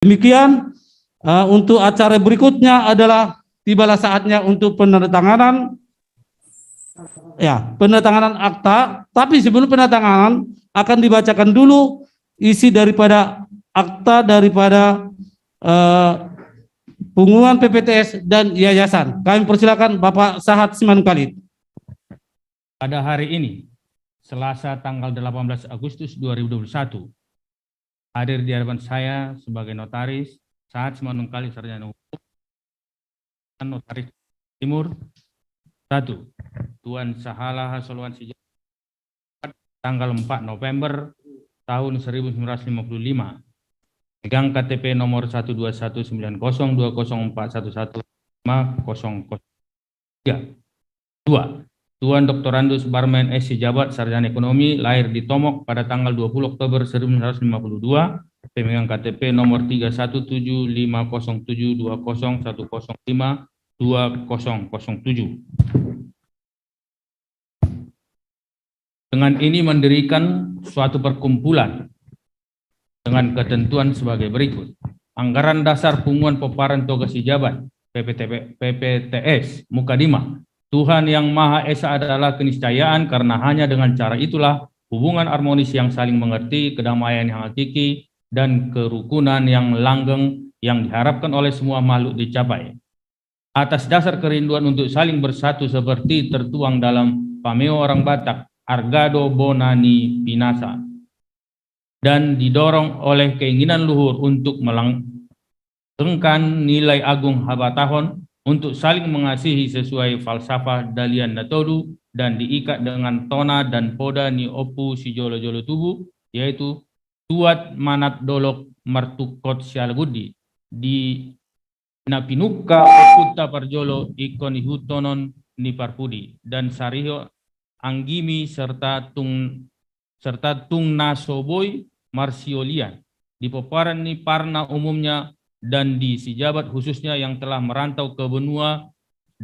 Demikian untuk acara berikutnya adalah tibalah saatnya untuk penandatanganan akta. Tapi sebelum penandatanganan akan dibacakan dulu isi daripada akta daripada pengumuman PPTS dan yayasan. Kami persilakan Bapak Sahat Siman Khalid. Pada hari ini, Selasa tanggal 18 Agustus 2021, hadir di hadapan saya sebagai notaris Sahat Siman Khalid Sarjana Hukum Notaris Timur. 1. Tuan Sahala Hasoluan Sijabat tanggal 4 November tahun 1955. Pegang KTP nomor 1219020411500. 2. Tuan Dr. Andus Barmen S. Sijabat Sarjana Ekonomi, lahir di Tomok pada tanggal 20 Oktober 1952, pemegang KTP nomor 3175072010052007. Dengan ini mendirikan suatu perkumpulan dengan ketentuan sebagai berikut. Anggaran dasar punguan peparan tugas sijabat PPTS Mukadimah. Tuhan Yang Maha Esa adalah keniscayaan, karena hanya dengan cara itulah hubungan harmonis yang saling mengerti, kedamaian yang hakiki, dan kerukunan yang langgeng yang diharapkan oleh semua makhluk dicapai. Atas dasar kerinduan untuk saling bersatu seperti tertuang dalam pameo orang Batak, Argado Bonani Pinasa, dan didorong oleh keinginan luhur untuk melanggengkan nilai agung habatahon, untuk saling mengasihi sesuai falsafah Dalian Natodu, dan diikat dengan tona dan poda ni opu si jolo-jolo tubuh, yaitu tuat manat dolok martukot sialgudi di napinuka okuta parjolo ikon ihutonon ni parpudi, dan sariho anggimi serta tung nasoboy marsiolian di peparan ni parna umumnya dan di sijabat khususnya yang telah merantau ke benua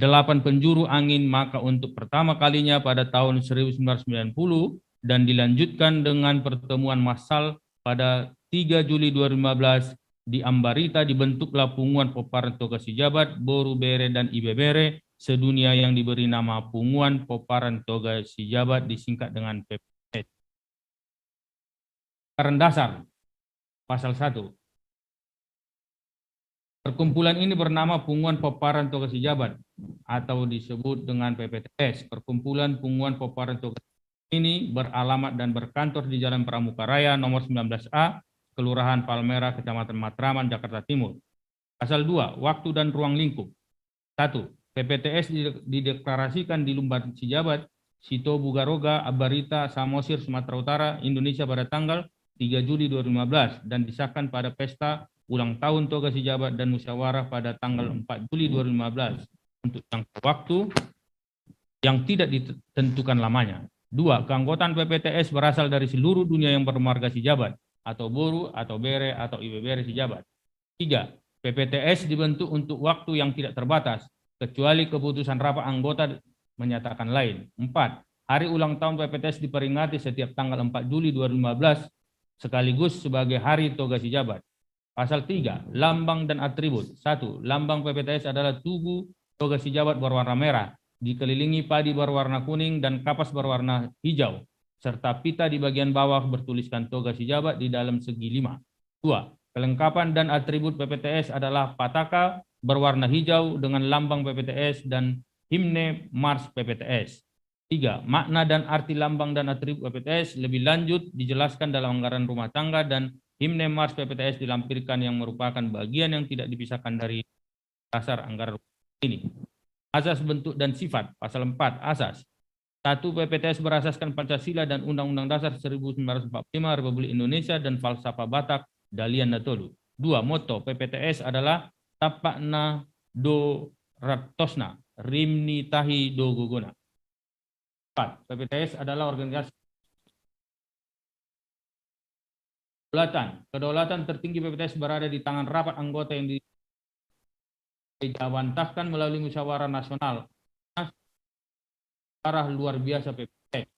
8 penjuru angin, maka untuk pertama kalinya pada tahun 1990 dan dilanjutkan dengan pertemuan massal pada 3 Juli 2015 di Ambarita, dibentuklah punguan peparan tugas sijabat Boru Bere dan Ibe Bere sedunia yang diberi nama punguan peparan tugas sijabat, disingkat dengan PPTS. Anggaran dasar pasal 1. Perkumpulan ini bernama Punguan Peparan Tugas Sijabat atau disebut dengan PPTS. Perkumpulan Punguan Peparan Tugas ini beralamat dan berkantor di Jalan Pramuka Raya nomor 19A, Kelurahan Palmerah, Kecamatan Matraman, Jakarta Timur. Pasal 2. Waktu dan ruang lingkup. 1. PPTS dideklarasikan di Lumban Sijabat, Sito Bugaroga, Abarita, Samosir, Sumatera Utara, Indonesia pada tanggal 3 Juli 2015 dan disahkan pada pesta ulang tahun tugas sijabat dan musyawarah pada tanggal 4 Juli 2015 untuk jangka waktu yang tidak ditentukan lamanya. 2. Keanggotaan PPTS berasal dari seluruh dunia yang bermarga sijabat atau Boru atau Bere atau Ibe Bere sijabat. 3. PPTS dibentuk untuk waktu yang tidak terbatas kecuali keputusan rapat anggota menyatakan lain. 4. Hari ulang tahun PPTS diperingati setiap tanggal 4 Juli 2015 sekaligus sebagai hari tugas sijabat. Pasal 3. Lambang dan atribut. 1. Lambang PPTS adalah tugu tugas sijabat berwarna merah, dikelilingi padi berwarna kuning dan kapas berwarna hijau, serta pita di bagian bawah bertuliskan tugas sijabat di dalam segi 5. 2. Kelengkapan dan atribut PPTS adalah pataka berwarna hijau dengan lambang PPTS dan himne Mars PPTS. 3. Makna dan arti lambang dan atribut PPTS lebih lanjut dijelaskan dalam anggaran rumah tangga dan himne Mars PPTS dilampirkan yang merupakan bagian yang tidak dipisahkan dari dasar anggaran ini. Asas bentuk dan sifat. Pasal 4. Asas. 1. PPTS berasaskan Pancasila dan Undang-Undang Dasar 1945 Republik Indonesia dan falsafah Batak Dalian Natodu. 2. Moto PPTS adalah Tapakna do Ratosna Rimni Tahi do Gogona. 4. PPTS adalah organisasi kedaulatan tertinggi. PPTS berada di tangan rapat anggota yang dijawantahkan melalui musyawarah nasional arah luar biasa PPTS.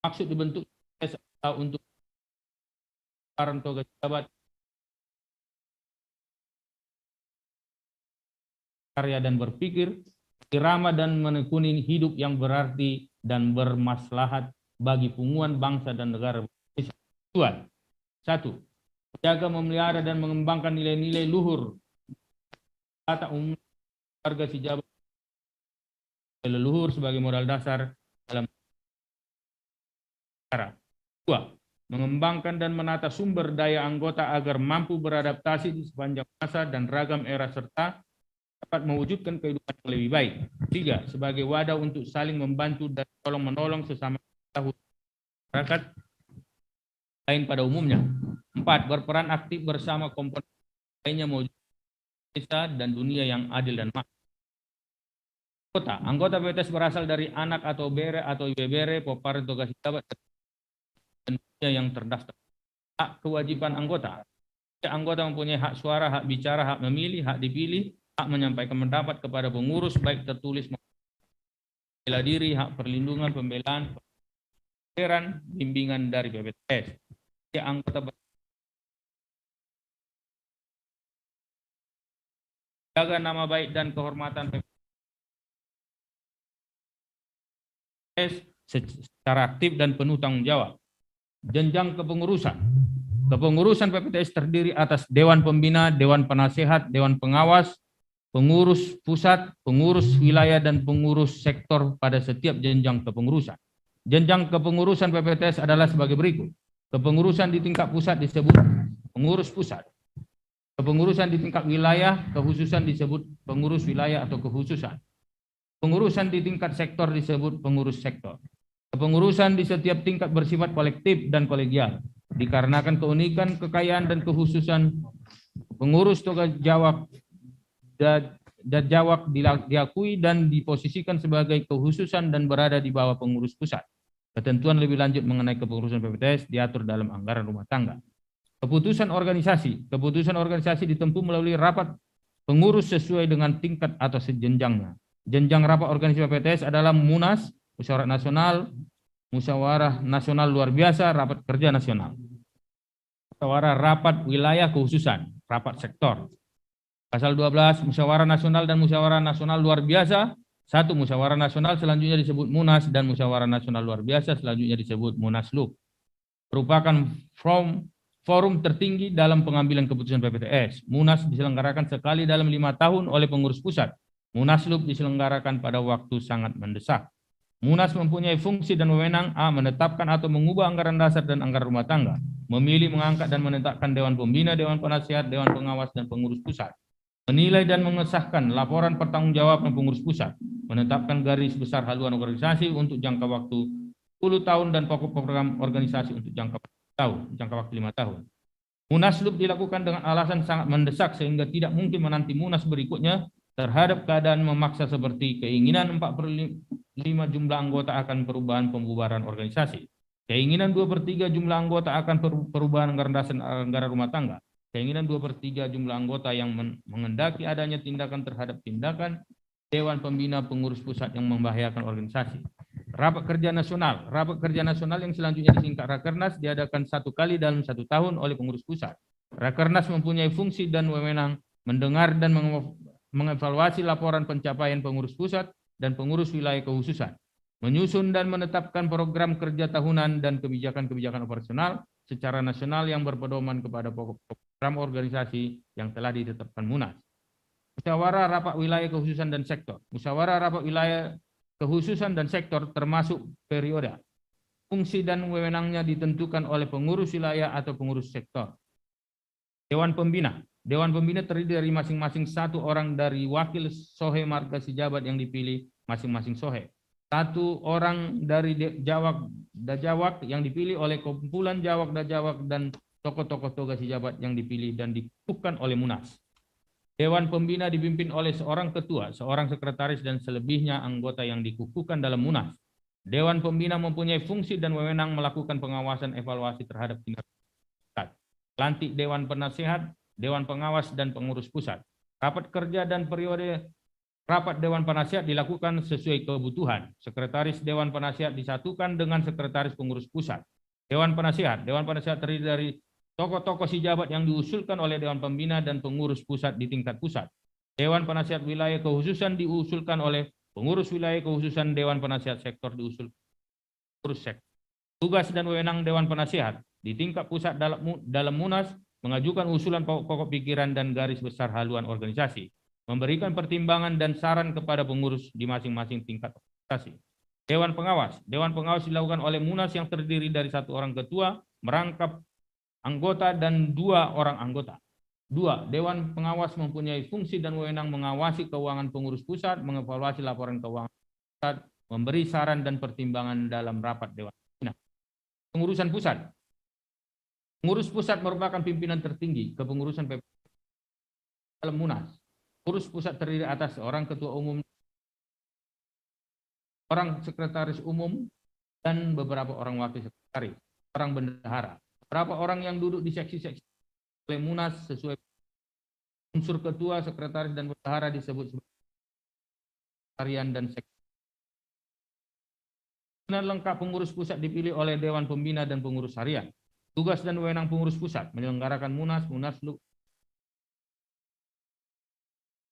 Maksud dibentuk PPTS adalah untuk peparan tugas sijabat karya dan berpikir, irama dan menekuni hidup yang berarti dan bermaslahat bagi punguan bangsa dan negara. Tujuan. 1. Menjaga, memelihara dan mengembangkan nilai-nilai luhur tata umum warga Sijabat leluhur sebagai modal dasar dalam negara. 2. Mengembangkan dan menata sumber daya anggota agar mampu beradaptasi di sepanjang masa dan ragam era serta dapat mewujudkan kehidupan yang lebih baik. 3. Sebagai wadah untuk saling membantu dan tolong-menolong sesama masyarakat lain pada umumnya. 4. Berperan aktif bersama komponen lainnya mewujudkan desa dan dunia yang adil dan makmur. Anggota PPTS berasal dari anak atau bere atau ibebere, poparan tugas jabat dan dunia yang terdaftar. Hak kewajiban anggota. Anggota mempunyai hak suara, hak bicara, hak memilih, hak dipilih, hak menyampaikan pendapat kepada pengurus baik tertulis maupun bela diri, hak perlindungan, pembelaan, bimbingan dari PPTS. Anggota jaga nama baik dan kehormatan PPTS secara aktif dan penuh tanggung jawab. Jenjang kepengurusan. Kepengurusan PPTS terdiri atas Dewan Pembina, Dewan Penasehat, Dewan Pengawas, pengurus pusat, pengurus wilayah, dan pengurus sektor pada setiap jenjang kepengurusan. Jenjang kepengurusan PPTS adalah sebagai berikut. Kepengurusan di tingkat pusat disebut pengurus pusat. Kepengurusan di tingkat wilayah, kekhususan disebut pengurus wilayah atau kekhususan. Pengurusan di tingkat sektor disebut pengurus sektor. Kepengurusan di setiap tingkat bersifat kolektif dan kolegial. Dikarenakan keunikan, kekayaan, dan kekhususan pengurus tugas jawab dan jawab diakui dan diposisikan sebagai kekhususan dan berada di bawah pengurus pusat. Ketentuan lebih lanjut mengenai kepengurusan PPTS diatur dalam anggaran rumah tangga. Keputusan organisasi. Keputusan organisasi ditempuh melalui rapat pengurus sesuai dengan tingkat atau sejenjangnya. Jenjang rapat organisasi PPTS adalah Munas, Musyawarah Nasional, Musyawarah Nasional Luar Biasa, Rapat Kerja Nasional. Musyawarah Rapat Wilayah Kekhususan, Rapat Sektor. Pasal 12, Musyawarah Nasional dan Musyawarah Nasional Luar Biasa. 1. Musyawarah Nasional selanjutnya disebut Munas dan Musyawarah Nasional Luar Biasa selanjutnya disebut Munaslup. Merupakan forum tertinggi dalam pengambilan keputusan PPTS. Munas diselenggarakan sekali dalam 5 tahun oleh pengurus pusat. Munaslup diselenggarakan pada waktu sangat mendesak. Munas mempunyai fungsi dan wewenang: A. Menetapkan atau mengubah anggaran dasar dan anggaran rumah tangga. Memilih, mengangkat, dan menetapkan Dewan Pembina, Dewan Penasehat, Dewan Pengawas, dan pengurus pusat. Menilai dan mengesahkan laporan pertanggungjawaban pengurus pusat. Menetapkan garis besar haluan organisasi untuk jangka waktu 10 tahun dan pokok program organisasi untuk jangka waktu 5 tahun. Munaslup dilakukan dengan alasan sangat mendesak sehingga tidak mungkin menanti munas berikutnya terhadap keadaan memaksa seperti keinginan 4/5 jumlah anggota akan perubahan pembubaran organisasi, keinginan 2/3 jumlah anggota akan perubahan anggaran dasar anggaran rumah tangga, keinginan 2/3 jumlah anggota yang mengendaki adanya tindakan terhadap tindakan Dewan Pembina pengurus pusat yang membahayakan organisasi. Rapat Kerja Nasional. Rapat Kerja Nasional yang selanjutnya disingkat Rakernas diadakan 1 kali dalam 1 tahun oleh pengurus pusat. Rakernas mempunyai fungsi dan wewenang mendengar dan mengevaluasi laporan pencapaian pengurus pusat dan pengurus wilayah kekhususan, menyusun dan menetapkan program kerja tahunan dan kebijakan-kebijakan operasional secara nasional yang berpedoman kepada pokok program organisasi yang telah ditetapkan Munas. Musyawarah Rapat Wilayah Kekhususan dan Sektor. Musyawarah Rapat Wilayah Kekhususan dan Sektor termasuk periode. Fungsi dan wewenangnya ditentukan oleh pengurus wilayah atau pengurus sektor. Dewan Pembina. Dewan Pembina terdiri dari masing-masing 1 orang dari wakil sohe marga Sijabat yang dipilih masing-masing sohe. 1 orang dari dajawak yang dipilih oleh kumpulan jawak-dajawak dan tokoh-tokoh tugas Sijabat yang dipilih dan dikukuhkan oleh Munas. Dewan Pembina dipimpin oleh seorang ketua, seorang sekretaris, dan selebihnya anggota yang dikukuhkan dalam Munas. Dewan Pembina mempunyai fungsi dan wewenang melakukan pengawasan evaluasi terhadap tindakan pusat. Lantik Dewan Penasehat, Dewan Pengawas, dan pengurus pusat. Rapat kerja dan periode rapat Dewan Penasehat dilakukan sesuai kebutuhan. Sekretaris Dewan Penasehat disatukan dengan sekretaris pengurus pusat. Dewan Penasehat terdiri dari tokoh-tokoh Sijabat yang diusulkan oleh Dewan Pembina dan pengurus pusat di tingkat pusat. Dewan Penasihat Wilayah Kekhususan diusulkan oleh pengurus wilayah kekhususan, Dewan Penasihat Sektor diusul pengurus sektor. Tugas dan wewenang Dewan Penasihat di tingkat pusat dalam Munas mengajukan usulan pokok pikiran dan garis besar haluan organisasi, memberikan pertimbangan dan saran kepada pengurus di masing-masing tingkat organisasi. Dewan Pengawas dilakukan oleh Munas yang terdiri dari 1 orang ketua, merangkap anggota dan 2 orang anggota. 2. Dewan Pengawas mempunyai fungsi dan wewenang mengawasi keuangan pengurus pusat, mengevaluasi laporan keuangan pusat, memberi saran dan pertimbangan dalam rapat Dewan. Pengurusan pusat. Pengurus pusat merupakan pimpinan tertinggi kepengurusan PP dalam Munas. Pengurus pusat terdiri atas seorang ketua umum, orang sekretaris umum, dan beberapa orang wakil sekretaris, orang bendahara. Beberapa orang yang duduk di seksi-seksi oleh Munas sesuai unsur ketua, sekretaris, dan bendahara disebut sebagai harian dan seksi. Lengkap pengurus pusat dipilih oleh Dewan Pembina dan pengurus harian. Tugas dan wewenang pengurus pusat menyelenggarakan Munaslup,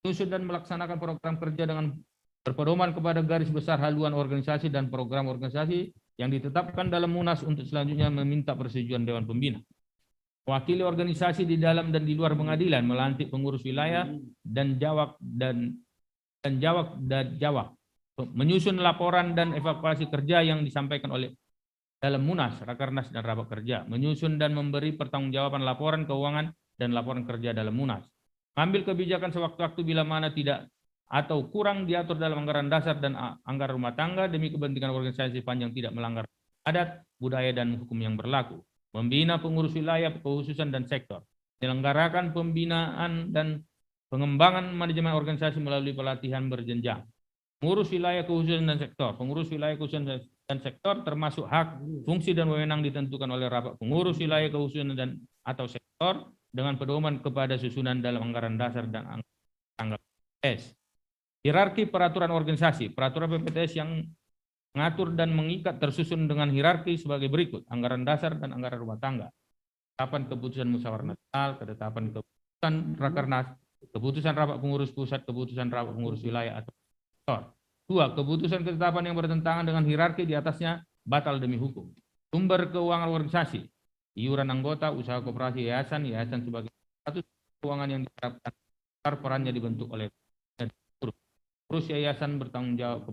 menyusun dan melaksanakan program kerja dengan berpedoman kepada garis besar haluan organisasi dan program organisasi yang ditetapkan dalam Munas untuk selanjutnya meminta persetujuan Dewan Pembina. Wakili organisasi di dalam dan di luar pengadilan melantik pengurus wilayah dan jawab. Menyusun laporan dan evaluasi kerja yang disampaikan oleh dalam Munas, Rakernas, dan rapat kerja. Menyusun dan memberi pertanggungjawaban laporan keuangan dan laporan kerja dalam Munas. Mengambil kebijakan sewaktu-waktu bila mana tidak atau kurang diatur dalam anggaran dasar dan anggaran rumah tangga demi kepentingan organisasi sepanjang tidak melanggar adat, budaya, dan hukum yang berlaku. Membina pengurus wilayah, kekhususan, dan sektor. Menyelenggarakan pembinaan dan pengembangan manajemen organisasi melalui pelatihan berjenjang. Pengurus wilayah kekhususan dan sektor. Pengurus wilayah kekhususan dan sektor termasuk hak, fungsi, dan wewenang ditentukan oleh rapat pengurus wilayah kekhususan dan atau sektor dengan pedoman kepada susunan dalam anggaran dasar dan anggaran PPTS. Hierarki peraturan organisasi. Peraturan PPTS yang mengatur dan mengikat tersusun dengan hierarki sebagai berikut: anggaran dasar dan anggaran rumah tangga, ketetapan keputusan musyawarah nasional, ketetapan keputusan Rakernas, keputusan rapat pengurus pusat, keputusan rapat pengurus wilayah atau sektor. 2. Keputusan ketetapan yang bertentangan dengan hierarki di atasnya batal demi hukum. Sumber keuangan organisasi, iuran anggota, usaha koperasi, yayasan sebagai satu keuangan yang diharapkan perannya dibentuk oleh urus yayasan bertanggung jawab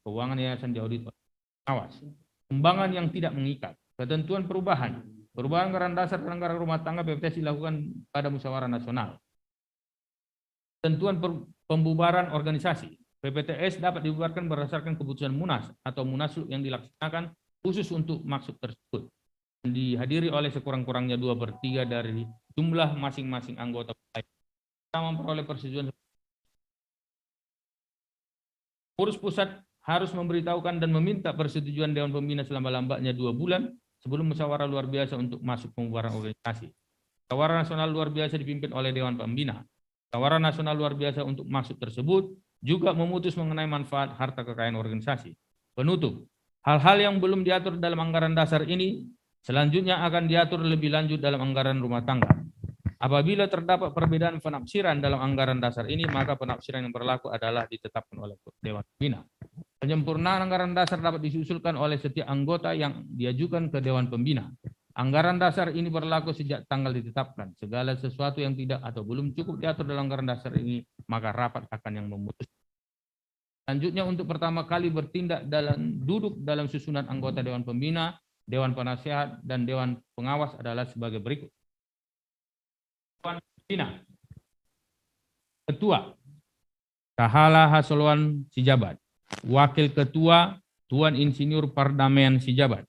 keuangan yayasan diaudit oleh pengawas. Kembangan yang tidak mengikat. Ketentuan perubahan anggaran dasar dan anggaran rumah tangga PPTS dilakukan pada musyawarah nasional. Ketentuan pembubaran organisasi. PPTS dapat dibubarkan berdasarkan keputusan Munas atau Munaslup yang dilaksanakan khusus untuk maksud tersebut. Dihadiri oleh sekurang-kurangnya 2/3 dari jumlah masing-masing anggota. Kita memperoleh persetujuan. Pengurus pusat harus memberitahukan dan meminta persetujuan Dewan Pembina selama-lambatnya 2 bulan sebelum musyawarah luar biasa untuk masuk pembubaran organisasi. Musyawarah nasional luar biasa dipimpin oleh Dewan Pembina. Musyawarah nasional luar biasa untuk masuk tersebut juga memutus mengenai manfaat harta kekayaan organisasi. Penutup, hal-hal yang belum diatur dalam anggaran dasar ini selanjutnya akan diatur lebih lanjut dalam anggaran rumah tangga. Apabila terdapat perbedaan penafsiran dalam anggaran dasar ini, maka penafsiran yang berlaku adalah ditetapkan oleh Dewan Pembina. Penyempurnaan anggaran dasar dapat disusulkan oleh setiap anggota yang diajukan ke Dewan Pembina. Anggaran dasar ini berlaku sejak tanggal ditetapkan. Segala sesuatu yang tidak atau belum cukup diatur dalam anggaran dasar ini, maka rapat akan yang memutus. Selanjutnya, untuk pertama kali bertindak duduk dalam susunan anggota Dewan Pembina, Dewan Penasihat, dan Dewan Pengawas adalah sebagai berikut. Dewan Pembina. Ketua, Kahala Hasoluan Sijabat. Wakil Ketua, Tuan Insinyur Pardamaian Sijabat.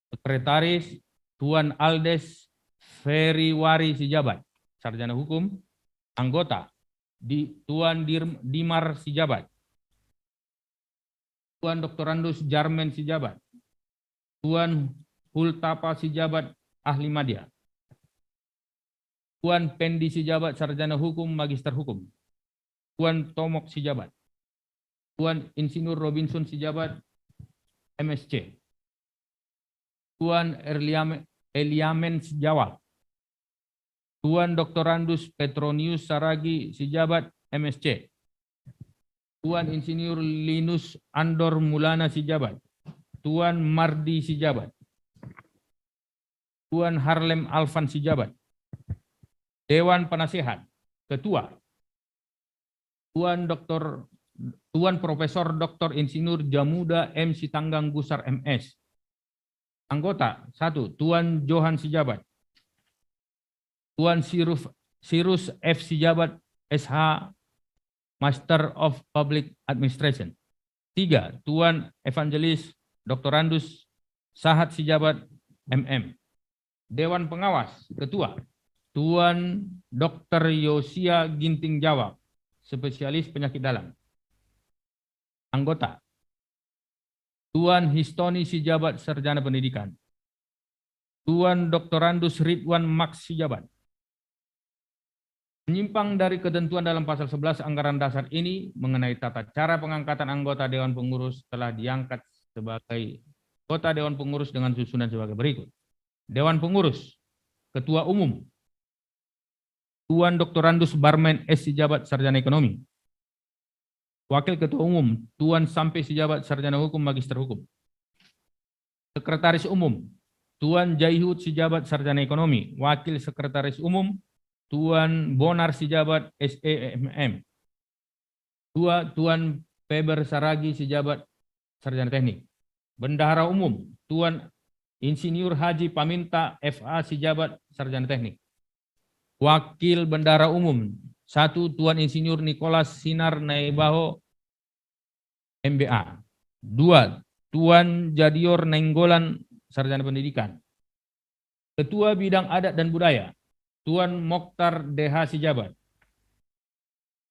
Sekretaris, Tuan Aldes Feriwari Sijabat, sarjana hukum. Anggota, Tuan Dimar Sijabat. Tuan Doktorandus Jarmen Sijabat. Tuan Hultapa Sijabat, ahli madya. Tuan Pendi Sijabat, sarjana hukum, magister hukum. Tuan Tomok Sijabat. Tuan Insinyur Robinson Sijabat, MSc. Tuan Eliamen Sejawal. Tuan Dr. Randus Petronius Saragi, Sijabat, MSc. Tuan Insinyur Linus Andor Mulana, Sijabat. Tuan Mardi, Sijabat. Tuan Harlem Alvan, Sijabat. Dewan Penasehat, Ketua. Tuan Profesor Dr. Insinyur Jamuda M. Sitanggang Gusar, MS. Anggota 1. Tuan Johan Sijabat. Tuan Sirus F. Sijabat, SH, Master of Public Administration. 3. Tuan Evangelis Dr. Randus Sahat Sijabat, MM. Dewan Pengawas, Ketua. Tuan Dr. Yosia Ginting Jawab, Spesialis Penyakit Dalam. Anggota. Tuan Histoni Sijabat, Sarjana Pendidikan. Tuan Dr. Randus Ridwan Max, Sijabat. Menyimpang dari ketentuan dalam pasal 11 Anggaran Dasar ini mengenai tata cara pengangkatan anggota Dewan Pengurus telah diangkat sebagai anggota Dewan Pengurus dengan susunan sebagai berikut. Dewan Pengurus, Ketua Umum, Tuan Dr. Randus Barmen S. Sijabat, Sarjana Ekonomi. Wakil Ketua Umum, Tuan Sampai Sijabat, Sarjana Hukum, Magister Hukum. Sekretaris Umum, Tuan Jaihud Sijabat, Sarjana Ekonomi. Wakil Sekretaris Umum, Tuan Bonar Sijabat, SEMM. Tuan Peber Saragi Sijabat, Sarjana Teknik. Bendahara Umum, Tuan Insinyur Haji Paminta FA Sijabat, Sarjana Teknik. Wakil Bendahara Umum 1. Tuan Insinyur Nicholas Sinar Naibaho, MBA. 2. Tuan Jadior Nenggolan, Sarjana Pendidikan. Ketua Bidang Adat dan Budaya, Tuan Mokhtar DH Sijabat.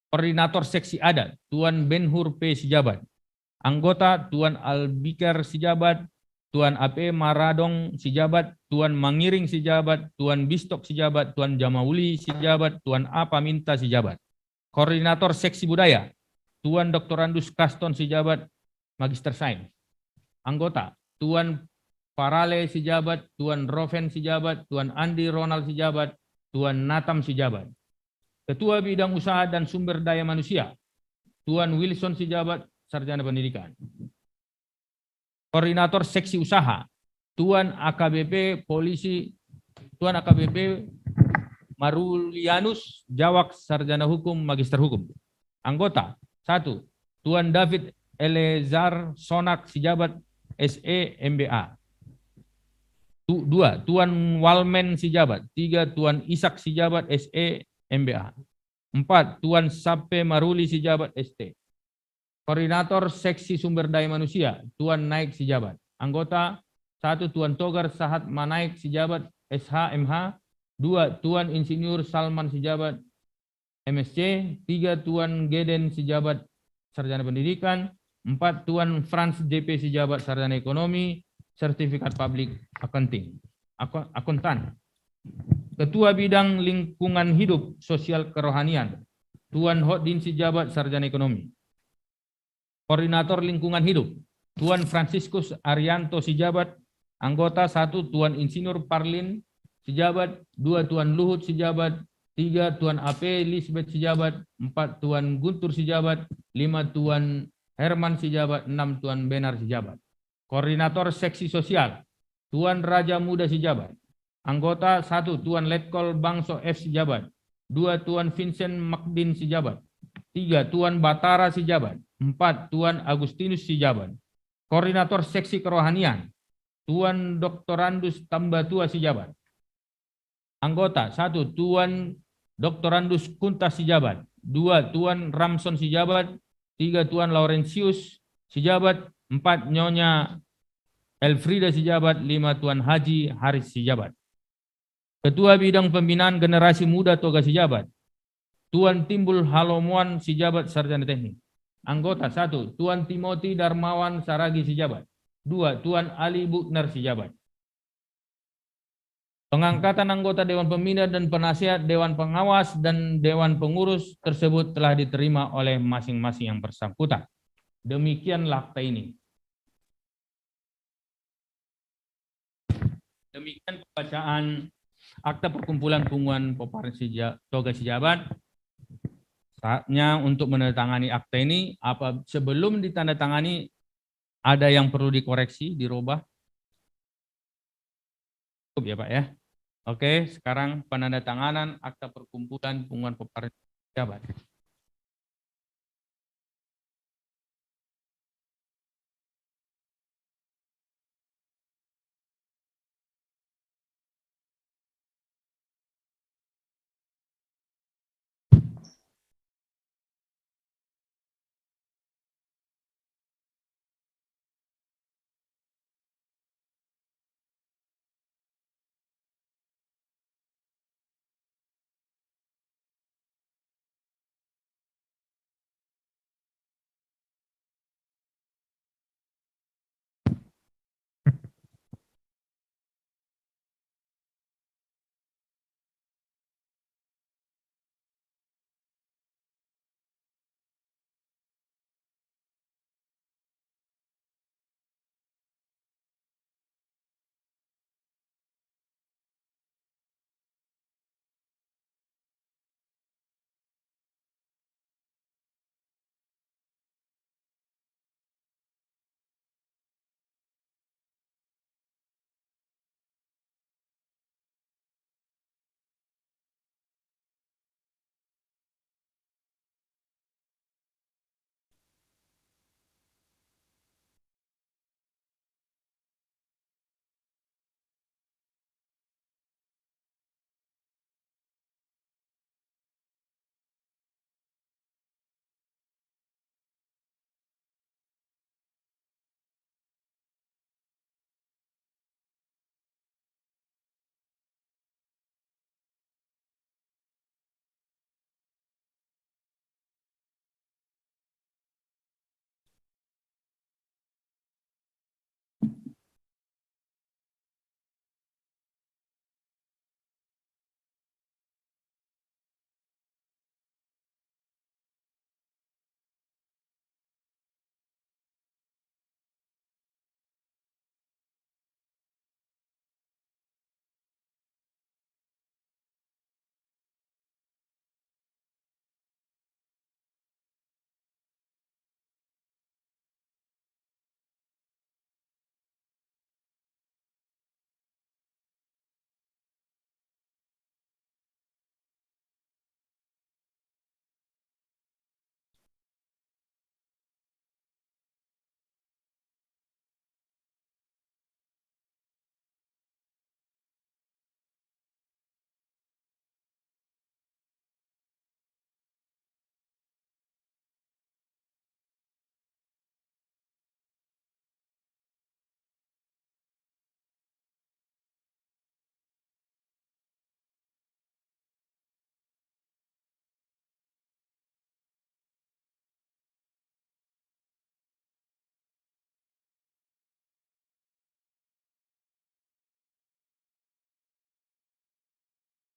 Koordinator Seksi Adat, Tuan Benhur P. Sijabat. Anggota, Tuan Albikar Sijabat, Tuan AP Maradong Sijabat, Tuan Mangiring Sijabat, Tuan Bistok Sijabat, Tuan Jamauli Sijabat, Tuan A. Paminta Sijabat. Koordinator Seksi Budaya, Tuan Dr. Randus Kaston Sijabat, Magister Sains. Anggota, Tuan Parale Sijabat, Tuan Roven Sijabat, Tuan Andi Ronald Sijabat, Tuan Natam Sijabat. Ketua Bidang Usaha dan Sumber Daya Manusia, Tuan Wilson Sijabat, Sarjana Pendidikan. Koordinator Seksi Usaha, Tuan AKBP Polisi, Tuan AKBP Marulianus Jawak, Sarjana Hukum, Magister Hukum. Anggota 1. Tuan David Elezar Sonak Sijabat, SE MBA. 2. Tuan Walmen Sijabat. 3. Tuan Isak Sijabat, SE MBA. 4. Tuan Sape Maruli Sijabat, ST. Koordinator Seksi Sumber Daya Manusia, Tuan Naik Sijabat. Anggota 1. Tuan Togar Sahat Manaik Sijabat, SH MH. 2. Tuan Insinyur Salman Sijabat, MSc. 3. Tuan Geden Sijabat, Sarjana Pendidikan. 4. Tuan Frans JP Sijabat, Sarjana Ekonomi, Sertifikat Public Accounting, Akuntan. Ketua Bidang Lingkungan Hidup, Sosial Kerohanian, Tuan Hodin Sijabat, Sarjana Ekonomi. Koordinator Lingkungan Hidup, Tuan Franciscus Arianto Sijabat. Anggota 1. Tuan Insinyur Parlin Sijabat. 2. Tuan Luhut Sijabat. 3. Tuan AP Lisbeth Sijabat. 4. Tuan Guntur Sijabat. 5. Tuan Herman Sijabat. 6. Tuan Benar Sijabat. Koordinator Seksi Sosial, Tuan Raja Muda Sijabat. Anggota 1. Tuan Letkol Bangso F Sijabat. 2. Tuan Vincent Makdin Sijabat. 3. Tuan Batara Sijabat. 4. Tuan Agustinus Sijabat. Koordinator Seksi Kerohanian, Tuan Dr. Randus Tambatua Sijabat. Anggota 1. Tuan Dr. Randus Kuntas Sijabat. 2. Tuan Ramson Sijabat. 3. Tuan Laurentius Sijabat. 4. Nyonya Elfrida Sijabat. 5. Tuan Haji Haris Sijabat. Ketua Bidang Pembinaan Generasi Muda Toga Sijabat, Tuan Timbul Halomuan Sijabat, Sarjana Teknik. Anggota 1. Tuan Timothy Darmawan Saragi Sijabat. 2. Tuan Ali Buknar Sijabat. Pengangkatan anggota Dewan Pembina dan Penasihat Dewan Pengawas dan Dewan Pengurus tersebut telah diterima oleh masing-masing yang bersangkutan. Demikianlah akta ini. Demikian pembacaan Akta perkumpulan punguan peparan toga sejabat. Saatnya untuk menandatangani akta ini. Sebelum ditandatangani ada yang perlu dikoreksi, dirubah? Cukup ya Pak ya. Oke, sekarang penandatanganan akta perkumpulan punguan peparan sejabat.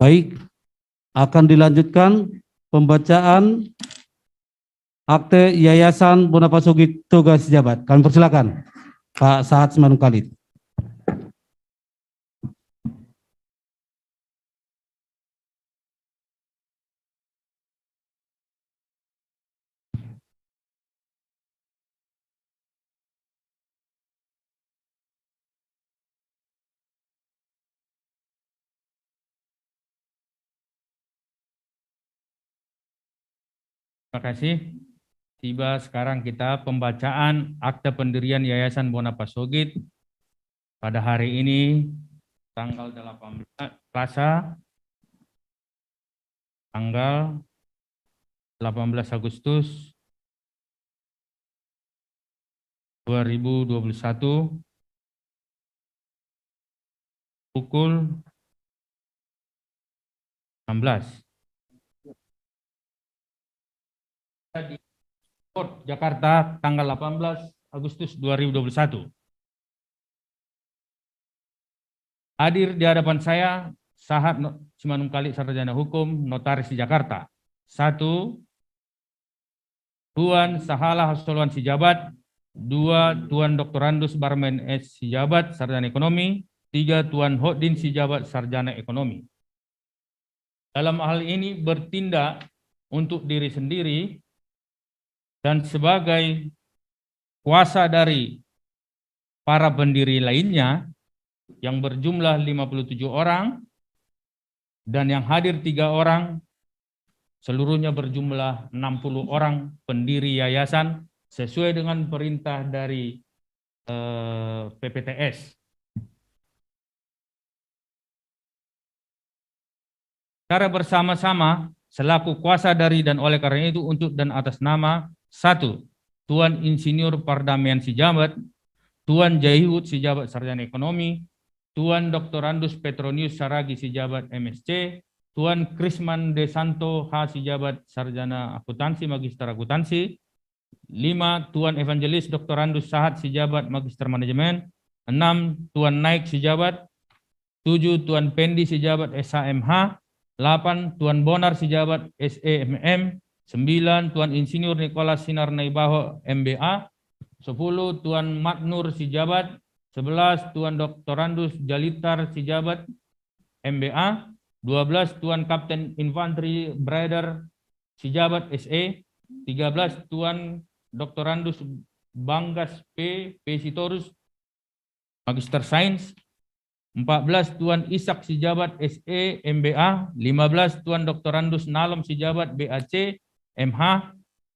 Baik, akan dilanjutkan pembacaan akte Yayasan Bonapasogit Toga Sejabat. Kami persilakan Pak Sahat Simanung Khalid. Terima kasih. Tiba sekarang kita pembacaan akta pendirian Yayasan Bonapasogit pada hari ini tanggal 18 Selasa tanggal 18 Agustus 2021 pukul 16. Di Jakarta tanggal 18 Agustus 2021. Hadir di hadapan saya Sahat Simanung Khalid, Sarjana Hukum, Notaris di Jakarta. 1. Tuan Sahala Hasoluan Sijabat. 2. Tuan Dr. Randus Barmen S. Sijabat, Sarjana Ekonomi. 3. Tuan Hodin Sijabat, Sarjana Ekonomi. dalam hal ini bertindak untuk diri sendiri dan sebagai kuasa dari para pendiri lainnya yang berjumlah 57 orang dan yang hadir 3 orang, seluruhnya berjumlah 60 orang pendiri yayasan sesuai dengan perintah dari PPTS. Secara bersama-sama selaku kuasa dari dan oleh karena itu untuk dan atas nama 1. Tuan Insinyur Pardamian Sijabat, Tuan Jaihud Sijabat Sarjana Ekonomi, Tuan Dr. Andus Petronius Saragi Sijabat MSc, Tuan Krisman Desanto H. Sijabat Sarjana Akuntansi Magister Akuntansi, 5. Tuan Evangelis Dr. Andus Sahat Sijabat Magister Manajemen, 6. Tuan Naik Sijabat, 7. Tuan Pendi Sijabat SHMH, 8. Tuan Bonar Sijabat SEMM, 9. Tuan Insinyur Nicholas Sinar Naibaho MBA, 10. Tuan Matnur Sijabat, 11. Tuan Dr. Andus Jalitar Sijabat MBA, 12. Tuan Kapten Infanteri Brother Sijabat SE, 13. Tuan Dr. Andus Banggas P. Sitorus Magister Sains, 14. Tuan Ishak Sijabat SE MBA, 15. Tuan Dr. Andus Nalom Sijabat BAC MH,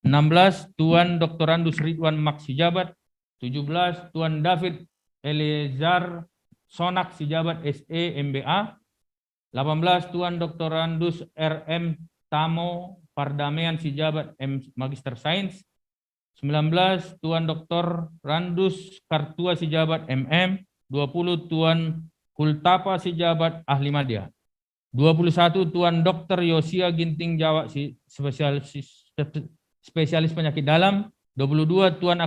16. Tuan Dr. Andus Ridwan Mak Sijabat, 17. Tuan David Elezar Sonak Sijabat SE MBA, 18. Tuan Dr. Andus RM Tamo Pardamian Sijabat Magister Sains, 19. Tuan Dr. Randus Kartua Sijabat MM, 20. Tuan Kultapa Sijabat Ahli Madya, 21. Tuan Dr. Yosia Ginting Jawa spesialis penyakit dalam, 22. Tuan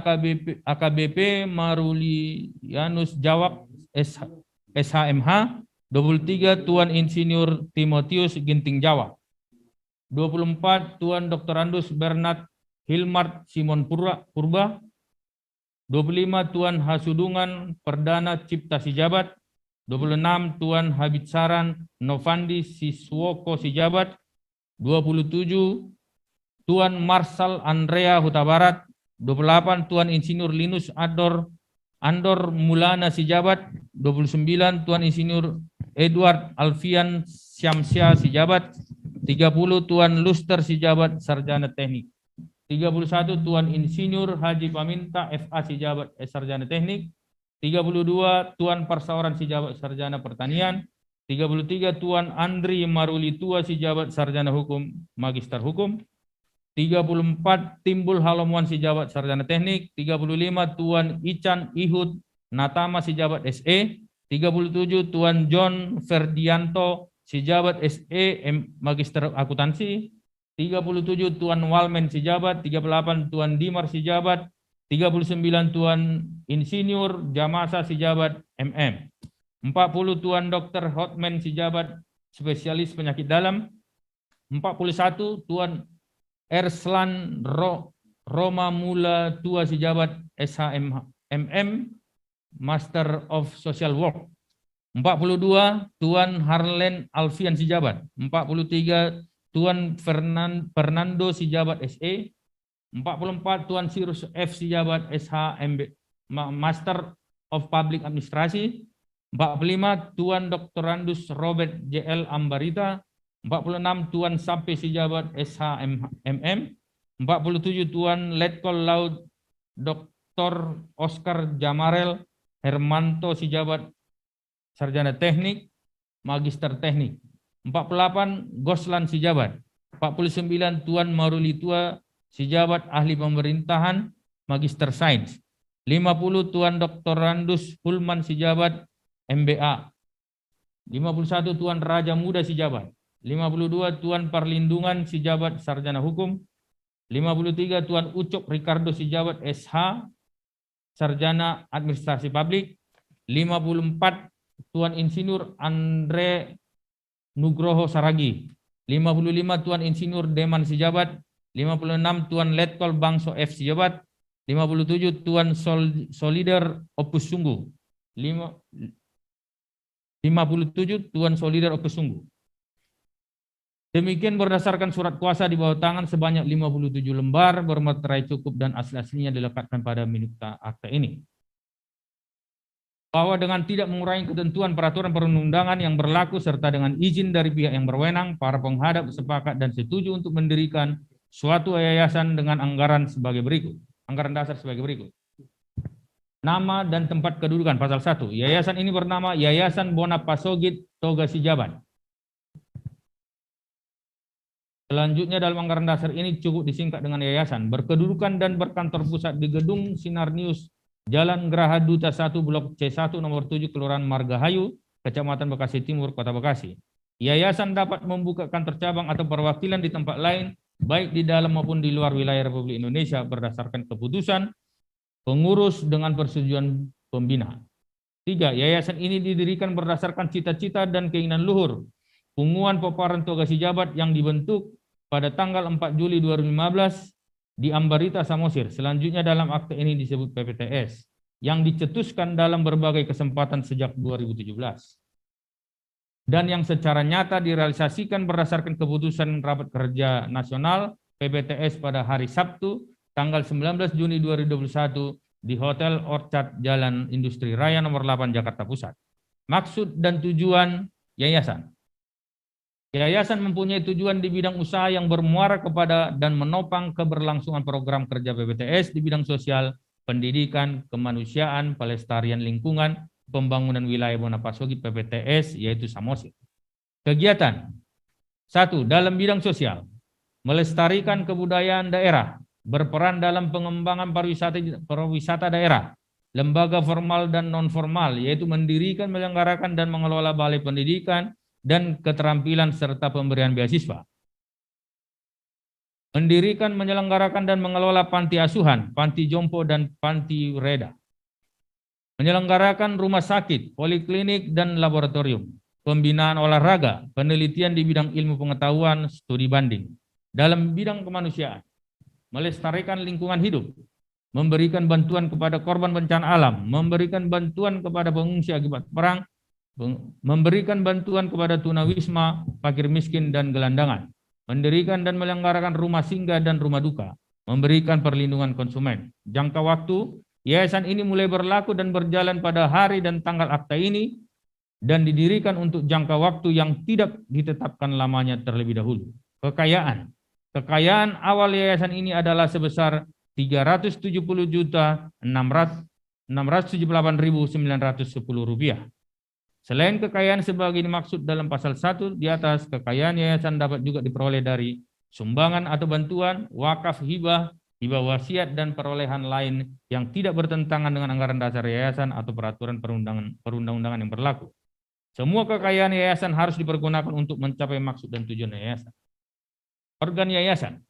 AKBP Marulianus Jawab SHMH, 23. Tuan Insinyur Timotius Ginting Jawa, 24. Tuan Dr. Andus Bernard Hilmart Simon Purba, 25. Tuan Hasudungan Perdana Cipta Sijabat, 26. Tuan Habitsaran Novandi Siswoko Sijabat, 27. Tuan Marshal Andrea Huta Barat, 28. Tuan Insinyur Linus Andor Mulana Sijabat, 29. Tuan Insinyur Edward Alfian Syamsia Sijabat, 30. Tuan Luster Sijabat Sarjana Teknik, 31. Tuan Insinyur Haji Paminta FA Sijabat Sarjana Teknik, 32. Tuan Parsaoran Sijabat Sarjana Pertanian, 33. Tuan Andri Marulitua Sijabat Sarjana Hukum Magister Hukum, 34. Timbul Halomuan Sijabat Sarjana Teknik, 35. Tuan Ican Ihud Natama Sijabat SE, 37. Tuan John Ferdianto Sijabat SE Magister Akuntansi, 37. Tuan Walmen Sijabat, 38. Tuan Dimar Sijabat, 39. Tuan Insinyur Jamasa Sijabat MM, 40. Tuan Dr. Hotman Sijabat spesialis penyakit dalam, 41. Tuan Erslan Roma Mula Tua Sijabat SHMM Master of Social Work, 42. Tuan Harlen Alfian Sijabat, 43. Tuan Fernando Sijabat SE, 44. Tuan Sirus F Sijabat SHMB Master of Public Administrasi, 45. Tuan Dr. Andus Robert JL Ambarita, 46. Tuan Sampai Sijabat SHMM, 47. Tuan Letkol Laut Dr. Oscar Jamarel Hermanto Sijabat Sarjana Teknik Magister Teknik, 48. Goslan Sijabat, 49. Tuan Marulitua Sijabat Ahli Pemerintahan Magister Sains, 50. Tuan Dr. Randus Hulman Sijabat MBA, 51. Tuan Raja Muda Sijabat, 52. Tuan Perlindungan Sijabat Sarjana Hukum, 53. Tuan Ucok Ricardo Sijabat SH Sarjana Administrasi Publik, 54. Tuan Insinyur Andre Nugroho Saragi, 55. Tuan Insinyur Deman Sijabat, 56. Tuan Letkol Bangso F Sijabat, 57. Tuan Solider Opus Sungguh, 57. Tuan Solider Opus Sungguh. Demikian berdasarkan surat kuasa di bawah tangan sebanyak 57 lembar bermaterai cukup dan asli-aslinya dilekatkan pada minuta akta ini. Bahwa dengan tidak mengurangi ketentuan peraturan perundang-undangan yang berlaku serta dengan izin dari pihak yang berwenang, para penghadap sepakat dan setuju untuk mendirikan suatu yayasan dengan anggaran sebagai berikut. Anggaran dasar sebagai berikut. Nama dan tempat kedudukan pasal 1. Yayasan ini bernama Yayasan Bona Pasogit Toga Sijabat. Selanjutnya dalam anggaran dasar ini cukup disingkat dengan yayasan. Berkedudukan dan berkantor pusat di Gedung Sinar News, Jalan Geraha Duta 1, Blok C1, nomor 7, Kelurahan Margahayu, Kecamatan Bekasi Timur, Kota Bekasi. Yayasan dapat membuka kantor cabang atau perwakilan di tempat lain, baik di dalam maupun di luar wilayah Republik Indonesia berdasarkan keputusan pengurus dengan persetujuan pembina. 3. Yayasan ini didirikan berdasarkan cita-cita dan keinginan luhur Punguan Peparan Toga Sijabat yang dibentuk pada tanggal 4 Juli 2015 di Ambarita, Samosir. Selanjutnya dalam akte ini disebut PPTS yang dicetuskan dalam berbagai kesempatan sejak 2017. Dan yang secara nyata direalisasikan berdasarkan keputusan Rapat Kerja Nasional PPTS pada hari Sabtu tanggal 19 Juni 2021 di Hotel Orchard Jalan Industri Raya nomor 8 Jakarta Pusat. Maksud dan tujuan yayasan. Yayasan mempunyai tujuan di bidang usaha yang bermuara kepada dan menopang keberlangsungan program kerja PPTS di bidang sosial, pendidikan, kemanusiaan, pelestarian lingkungan, pembangunan wilayah Bona Pasogit PPTS, yaitu Samosir. Kegiatan. 1. Dalam bidang sosial, melestarikan kebudayaan daerah, berperan dalam pengembangan pariwisata daerah, lembaga formal dan non-formal, yaitu mendirikan, menyelenggarakan, dan mengelola balai pendidikan, dan keterampilan serta pemberian beasiswa. Mendirikan, menyelenggarakan, dan mengelola panti asuhan, panti jompo, dan panti reda. Menyelenggarakan rumah sakit, poliklinik, dan laboratorium. Pembinaan olahraga, penelitian di bidang ilmu pengetahuan, studi banding. Dalam bidang kemanusiaan, melestarikan lingkungan hidup, memberikan bantuan kepada korban bencana alam, memberikan bantuan kepada pengungsi akibat perang, memberikan bantuan kepada tunawisma, fakir miskin, dan gelandangan, mendirikan dan menyelenggarakan rumah singgah dan rumah duka, memberikan perlindungan konsumen. Jangka waktu, yayasan ini mulai berlaku dan berjalan pada hari dan tanggal akta ini, dan didirikan untuk jangka waktu yang tidak ditetapkan lamanya terlebih dahulu. Kekayaan. Kekayaan awal yayasan ini adalah sebesar Rp370.678.910. Selain kekayaan sebagai dimaksud dalam pasal 1 di atas, kekayaan yayasan dapat juga diperoleh dari sumbangan atau bantuan, wakaf, hibah, hibah wasiat, dan perolehan lain yang tidak bertentangan dengan anggaran dasar yayasan atau peraturan perundang-undangan yang berlaku. Semua kekayaan yayasan harus dipergunakan untuk mencapai maksud dan tujuan yayasan. Organ yayasan.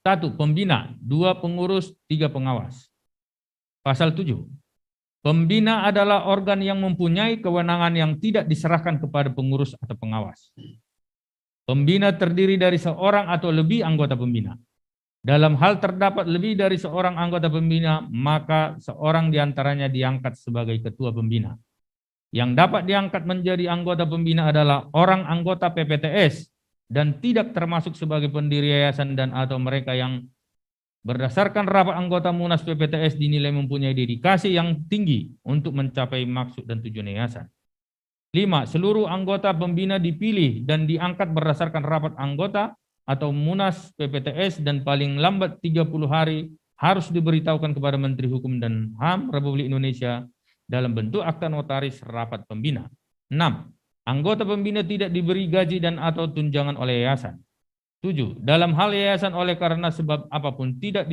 1. Pembina, 2. Pengurus, 3. Pengawas. Pasal 7. Pembina adalah organ yang mempunyai kewenangan yang tidak diserahkan kepada pengurus atau pengawas. Pembina terdiri dari seorang atau lebih anggota pembina. Dalam hal terdapat lebih dari seorang anggota pembina, maka seorang diantaranya diangkat sebagai ketua pembina. Yang dapat diangkat menjadi anggota pembina adalah orang anggota PPTS dan tidak termasuk sebagai pendiri yayasan dan atau mereka yang berdasarkan rapat anggota Munas PPTS dinilai mempunyai dedikasi yang tinggi untuk mencapai maksud dan tujuan yayasan. 5. Seluruh anggota pembina dipilih dan diangkat berdasarkan rapat anggota atau Munas PPTS dan paling lambat 30 hari harus diberitahukan kepada Menteri Hukum dan HAM Republik Indonesia dalam bentuk akta notaris rapat pembina. 6. Anggota pembina tidak diberi gaji dan atau tunjangan oleh yayasan. 7. Dalam hal yayasan oleh karena sebab apapun tidak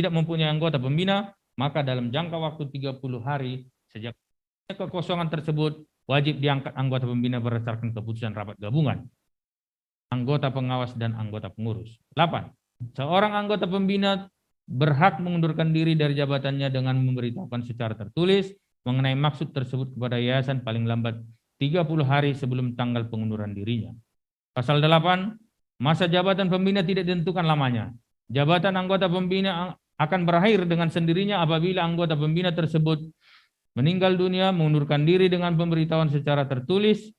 mempunyai anggota pembina, maka dalam jangka waktu 30 hari sejak kekosongan tersebut wajib diangkat anggota pembina berdasarkan keputusan rapat gabungan, anggota pengawas, dan anggota pengurus. 8. Seorang anggota pembina berhak mengundurkan diri dari jabatannya dengan memberitahukan secara tertulis mengenai maksud tersebut kepada yayasan paling lambat 30 hari sebelum tanggal pengunduran dirinya. Pasal 8. Masa jabatan pembina tidak ditentukan lamanya. Jabatan anggota pembina akan berakhir dengan sendirinya apabila anggota pembina tersebut meninggal dunia, mengundurkan diri dengan pemberitahuan secara tertulis,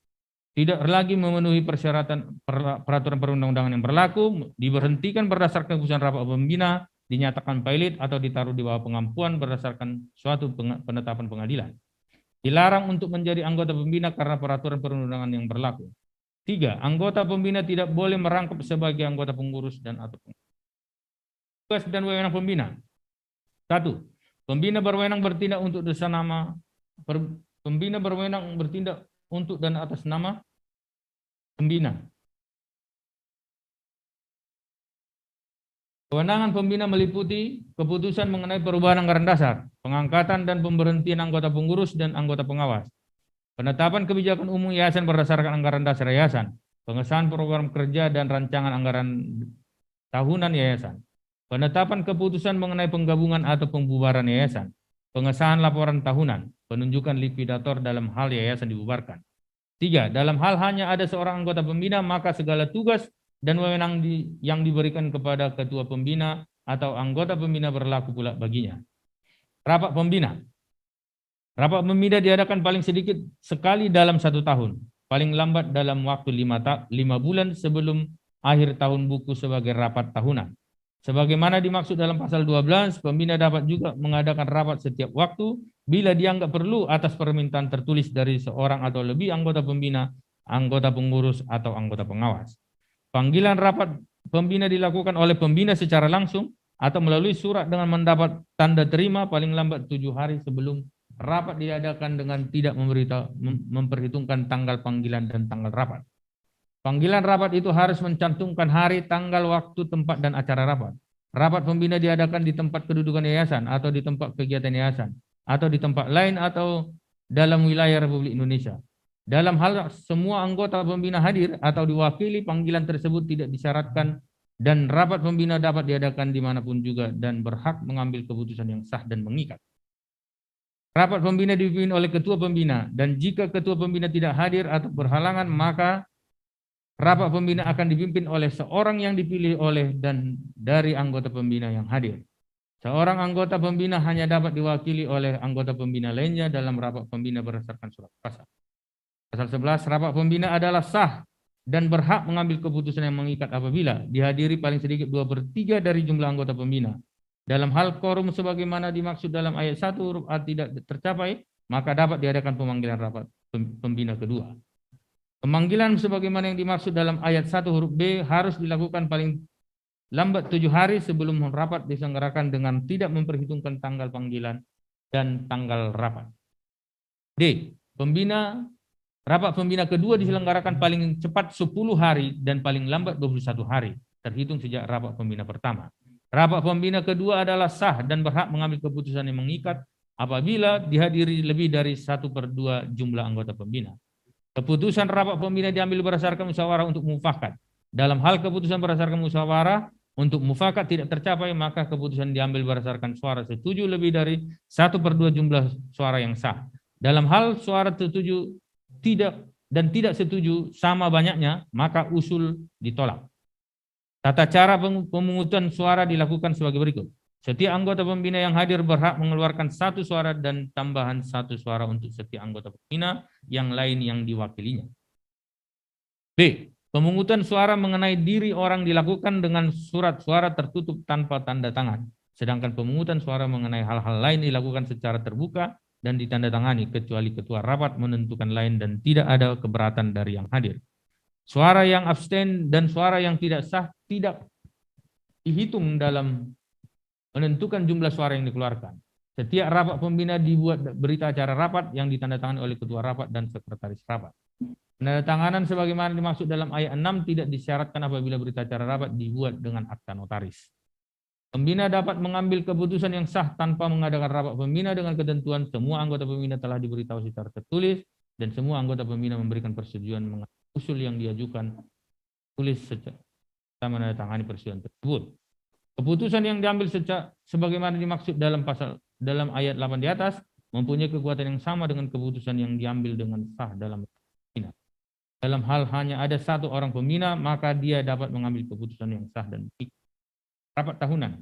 tidak lagi memenuhi persyaratan peraturan perundang-undangan yang berlaku, diberhentikan berdasarkan keputusan rapat pembina, dinyatakan valid atau ditaruh di bawah pengampuan berdasarkan suatu penetapan pengadilan. Dilarang untuk menjadi anggota pembina karena peraturan perundangan yang berlaku. 3. Anggota pembina tidak boleh merangkap sebagai anggota pengurus dan atau tugas dan wewenang pembina. 1. Pembina berwenang bertindak untuk pembina berwenang bertindak untuk dan atas nama pembina. Kewenangan pembina meliputi keputusan mengenai perubahan anggaran dasar, pengangkatan dan pemberhentian anggota pengurus dan anggota pengawas, penetapan kebijakan umum yayasan berdasarkan anggaran dasar yayasan, pengesahan program kerja dan rancangan anggaran tahunan yayasan, penetapan keputusan mengenai penggabungan atau pembubaran yayasan, pengesahan laporan tahunan, penunjukan likuidator dalam hal yayasan dibubarkan. 3. Dalam hal hanya ada seorang anggota pembina, maka segala tugas dan wewenang yang diberikan kepada ketua pembina atau anggota pembina berlaku pula baginya. Rapat pembina. Rapat pembina diadakan paling sedikit sekali dalam 1 tahun, paling lambat dalam waktu 5 bulan sebelum akhir tahun buku sebagai rapat tahunan. Sebagaimana dimaksud dalam pasal 12, pembina dapat juga mengadakan rapat setiap waktu bila dianggap perlu atas permintaan tertulis dari seorang atau lebih anggota pembina, anggota pengurus, atau anggota pengawas. Panggilan rapat pembina dilakukan oleh pembina secara langsung atau melalui surat dengan mendapat tanda terima paling lambat 7 hari sebelum rapat diadakan dengan tidak memperhitungkan tanggal panggilan dan tanggal rapat. Panggilan rapat itu harus mencantumkan hari, tanggal, waktu, tempat, dan acara rapat. Rapat pembina diadakan di tempat kedudukan yayasan atau di tempat kegiatan yayasan atau di tempat lain atau dalam wilayah Republik Indonesia. Dalam hal semua anggota pembina hadir atau diwakili, panggilan tersebut tidak disyaratkan dan rapat pembina dapat diadakan dimanapun juga dan berhak mengambil keputusan yang sah dan mengikat. Rapat pembina dipimpin oleh ketua pembina dan jika ketua pembina tidak hadir atau berhalangan, maka rapat pembina akan dipimpin oleh seorang yang dipilih oleh dan dari anggota pembina yang hadir. Seorang anggota pembina hanya dapat diwakili oleh anggota pembina lainnya dalam rapat pembina berdasarkan surat kuasa. Pasal 11, rapat pembina adalah sah dan berhak mengambil keputusan yang mengikat apabila dihadiri paling sedikit 2/3 dari jumlah anggota pembina. Dalam hal quorum sebagaimana dimaksud dalam ayat 1 huruf A tidak tercapai, maka dapat diadakan pemanggilan rapat pembina kedua. Pemanggilan sebagaimana yang dimaksud dalam ayat 1 huruf B harus dilakukan paling lambat 7 hari sebelum rapat diselenggarakan dengan tidak memperhitungkan tanggal panggilan dan tanggal rapat. D. Rapat pembina kedua diselenggarakan paling cepat 10 hari dan paling lambat 21 hari, terhitung sejak rapat pembina pertama. Rapat pembina kedua adalah sah dan berhak mengambil keputusan yang mengikat apabila dihadiri lebih dari 1/2 jumlah anggota pembina. Keputusan rapat pembina diambil berdasarkan musyawarah untuk mufakat. Dalam hal keputusan berdasarkan musyawarah untuk mufakat tidak tercapai, maka keputusan diambil berdasarkan suara setuju lebih dari 1/2 jumlah suara yang sah. Dalam hal suara setuju tidak setuju sama banyaknya, maka usul ditolak. Tata cara pemungutan suara dilakukan sebagai berikut. Setiap anggota pembina yang hadir berhak mengeluarkan 1 suara dan tambahan 1 suara untuk setiap anggota pembina yang lain yang diwakilinya. B. Pemungutan suara mengenai diri orang dilakukan dengan surat suara tertutup tanpa tanda tangan. Sedangkan pemungutan suara mengenai hal-hal lain dilakukan secara terbuka dan ditandatangani kecuali ketua rapat menentukan lain dan tidak ada keberatan dari yang hadir. Suara yang abstain dan suara yang tidak sah tidak dihitung dalam menentukan jumlah suara yang dikeluarkan. Setiap rapat pembina dibuat berita acara rapat yang ditandatangani oleh ketua rapat dan sekretaris rapat. Penandatanganan sebagaimana dimaksud dalam ayat 6 tidak disyaratkan apabila berita acara rapat dibuat dengan akta notaris. Pembina dapat mengambil keputusan yang sah tanpa mengadakan rapat pembina dengan ketentuan semua anggota pembina telah diberitahu secara tertulis dan semua anggota pembina memberikan persetujuan mengenai usul yang diajukan tulis secara menandatangani persetujuan tersebut. Keputusan yang diambil sebagaimana dimaksud dalam ayat 8 di atas mempunyai kekuatan yang sama dengan keputusan yang diambil dengan sah dalam pembina. Dalam hal hanya ada 1 orang pembina, maka dia dapat mengambil keputusan yang sah dan baik. Rapat tahunan.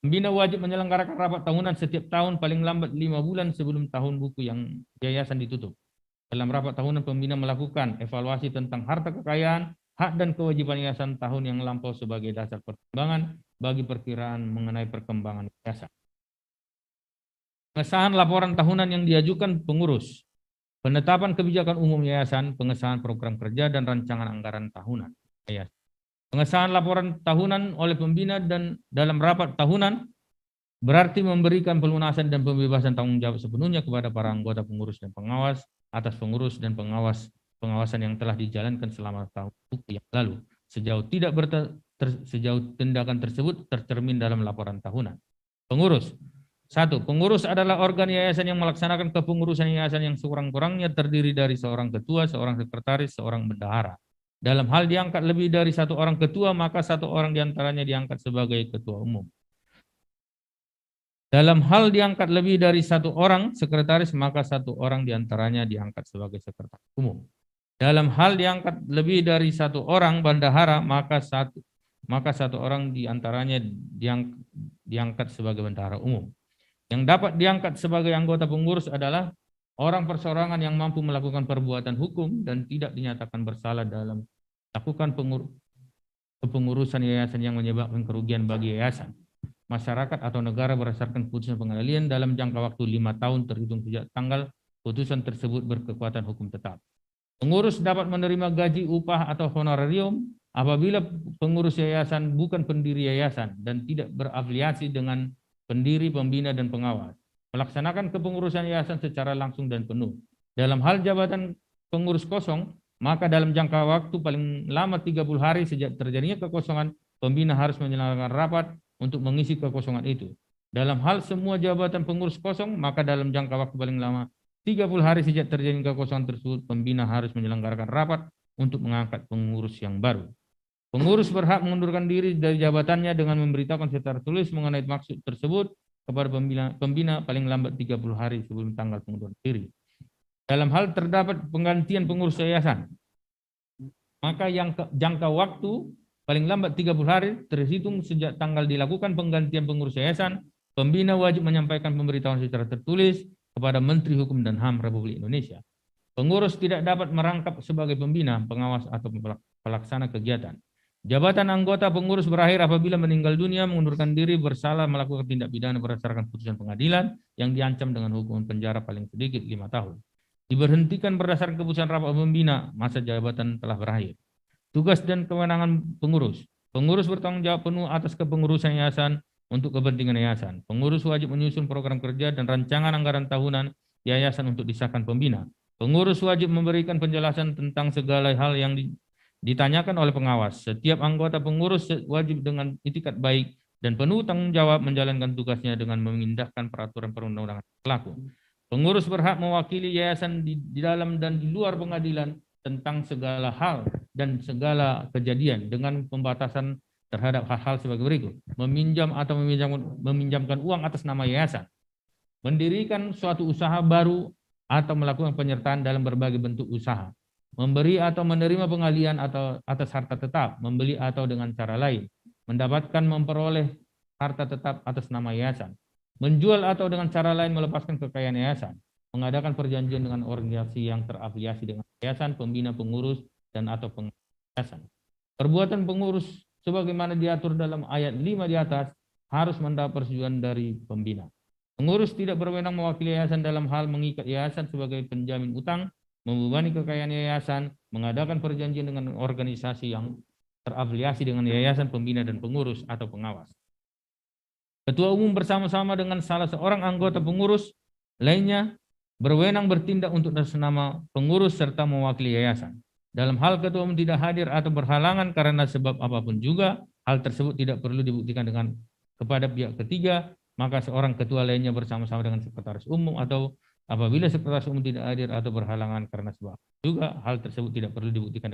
Pembina wajib menyelenggarakan rapat tahunan setiap tahun paling lambat 5 bulan sebelum tahun buku yang yayasan ditutup. Dalam rapat tahunan, pembina melakukan evaluasi tentang harta kekayaan, hak dan kewajiban yayasan tahun yang lampau sebagai dasar pertimbangan bagi perkiraan mengenai perkembangan yayasan. Pengesahan laporan tahunan yang diajukan pengurus, penetapan kebijakan umum yayasan, pengesahan program kerja dan rancangan anggaran tahunan yayasan. Pengesahan laporan tahunan oleh pembina dan dalam rapat tahunan berarti memberikan pelunasan dan pembebasan tanggung jawab sepenuhnya kepada para anggota pengurus dan pengawas atas pengurus dan pengawasan yang telah dijalankan selama tahun yang lalu sejauh tindakan tersebut tercermin dalam laporan tahunan. Pengurus. 1. Pengurus adalah organ yayasan yang melaksanakan kepengurusan yayasan yang sekurang-kurangnya terdiri dari seorang ketua, seorang sekretaris, seorang bendahara. Dalam hal diangkat lebih dari satu orang ketua, maka satu orang diantaranya diangkat sebagai ketua umum. Dalam hal diangkat lebih dari satu orang sekretaris, maka satu orang diantaranya diangkat sebagai sekretaris umum. Dalam hal diangkat lebih dari satu orang bendahara, maka satu orang diantaranya diangkat sebagai bendahara umum. Yang dapat diangkat sebagai anggota pengurus adalah orang perseorangan yang mampu melakukan perbuatan hukum dan tidak dinyatakan bersalah dalam melakukan kepengurusan yayasan yang menyebabkan kerugian bagi yayasan, masyarakat atau negara berdasarkan putusan pengadilan dalam jangka waktu 5 tahun terhitung sejak tanggal putusan tersebut berkekuatan hukum tetap. Pengurus dapat menerima gaji, upah, atau honorarium apabila pengurus yayasan bukan pendiri yayasan dan tidak berafiliasi dengan pendiri, pembina, dan pengawas. Melaksanakan kepengurusan yayasan secara langsung dan penuh. Dalam hal jabatan pengurus kosong, maka dalam jangka waktu paling lama 30 hari sejak terjadinya kekosongan, pembina harus menyelenggarakan rapat untuk mengisi kekosongan itu. Dalam hal semua jabatan pengurus kosong, maka dalam jangka waktu paling lama 30 hari sejak terjadinya kekosongan tersebut, pembina harus menyelenggarakan rapat untuk mengangkat pengurus yang baru. Pengurus berhak mengundurkan diri dari jabatannya dengan memberitahukan secara tulis mengenai maksud tersebut kepada pembina paling lambat 30 hari sebelum tanggal pengunduran diri. Dalam hal terdapat penggantian pengurus yayasan, maka yang jangka waktu paling lambat 30 hari terhitung sejak tanggal dilakukan penggantian pengurus yayasan, pembina wajib menyampaikan pemberitahuan secara tertulis kepada Menteri Hukum dan HAM Republik Indonesia. Pengurus tidak dapat merangkap sebagai pembina, pengawas, atau pelaksana kegiatan. Jabatan anggota pengurus berakhir apabila meninggal dunia, mengundurkan diri, bersalah, melakukan tindak pidana berdasarkan putusan pengadilan yang diancam dengan hukuman penjara paling sedikit 5 tahun. Diberhentikan berdasarkan keputusan rapat pembina, masa jabatan telah berakhir. Tugas dan kewenangan pengurus. Pengurus bertanggung jawab penuh atas kepengurusan yayasan untuk kepentingan yayasan. Pengurus wajib menyusun program kerja dan rancangan anggaran tahunan yayasan untuk disahkan pembina. Pengurus wajib memberikan penjelasan tentang segala hal yang ditanyakan oleh pengawas. Setiap anggota pengurus wajib dengan itikat baik dan penuh tanggung jawab menjalankan tugasnya dengan mengindahkan peraturan perundang-undangan berlaku. Pengurus berhak mewakili yayasan di dalam dan di luar pengadilan tentang segala hal dan segala kejadian dengan pembatasan terhadap hal-hal sebagai berikut: meminjam atau meminjamkan uang atas nama yayasan, mendirikan suatu usaha baru atau melakukan penyertaan dalam berbagai bentuk usaha, memberi atau menerima pengalihan atau atas harta tetap, membeli atau dengan cara lain, mendapatkan memperoleh harta tetap atas nama yayasan, menjual atau dengan cara lain melepaskan kekayaan yayasan, mengadakan perjanjian dengan organisasi yang terafiliasi dengan yayasan, pembina, pengurus, dan atau pengawasan. Perbuatan pengurus sebagaimana diatur dalam ayat 5 di atas harus mendapat persetujuan dari pembina. Pengurus tidak berwenang mewakili yayasan dalam hal mengikat yayasan sebagai penjamin utang, membebani kekayaan yayasan, mengadakan perjanjian dengan organisasi yang terafiliasi dengan yayasan, pembina, dan pengurus atau pengawas. Ketua umum bersama-sama dengan salah seorang anggota pengurus lainnya berwenang bertindak untuk atas nama pengurus serta mewakili yayasan. Dalam hal ketua umum tidak hadir atau berhalangan karena sebab apapun juga, hal tersebut tidak perlu dibuktikan kepada pihak ketiga, maka seorang ketua lainnya bersama-sama dengan sekretaris umum, atau apabila sekretaris umum tidak hadir atau berhalangan karena sebab juga, hal tersebut tidak perlu dibuktikan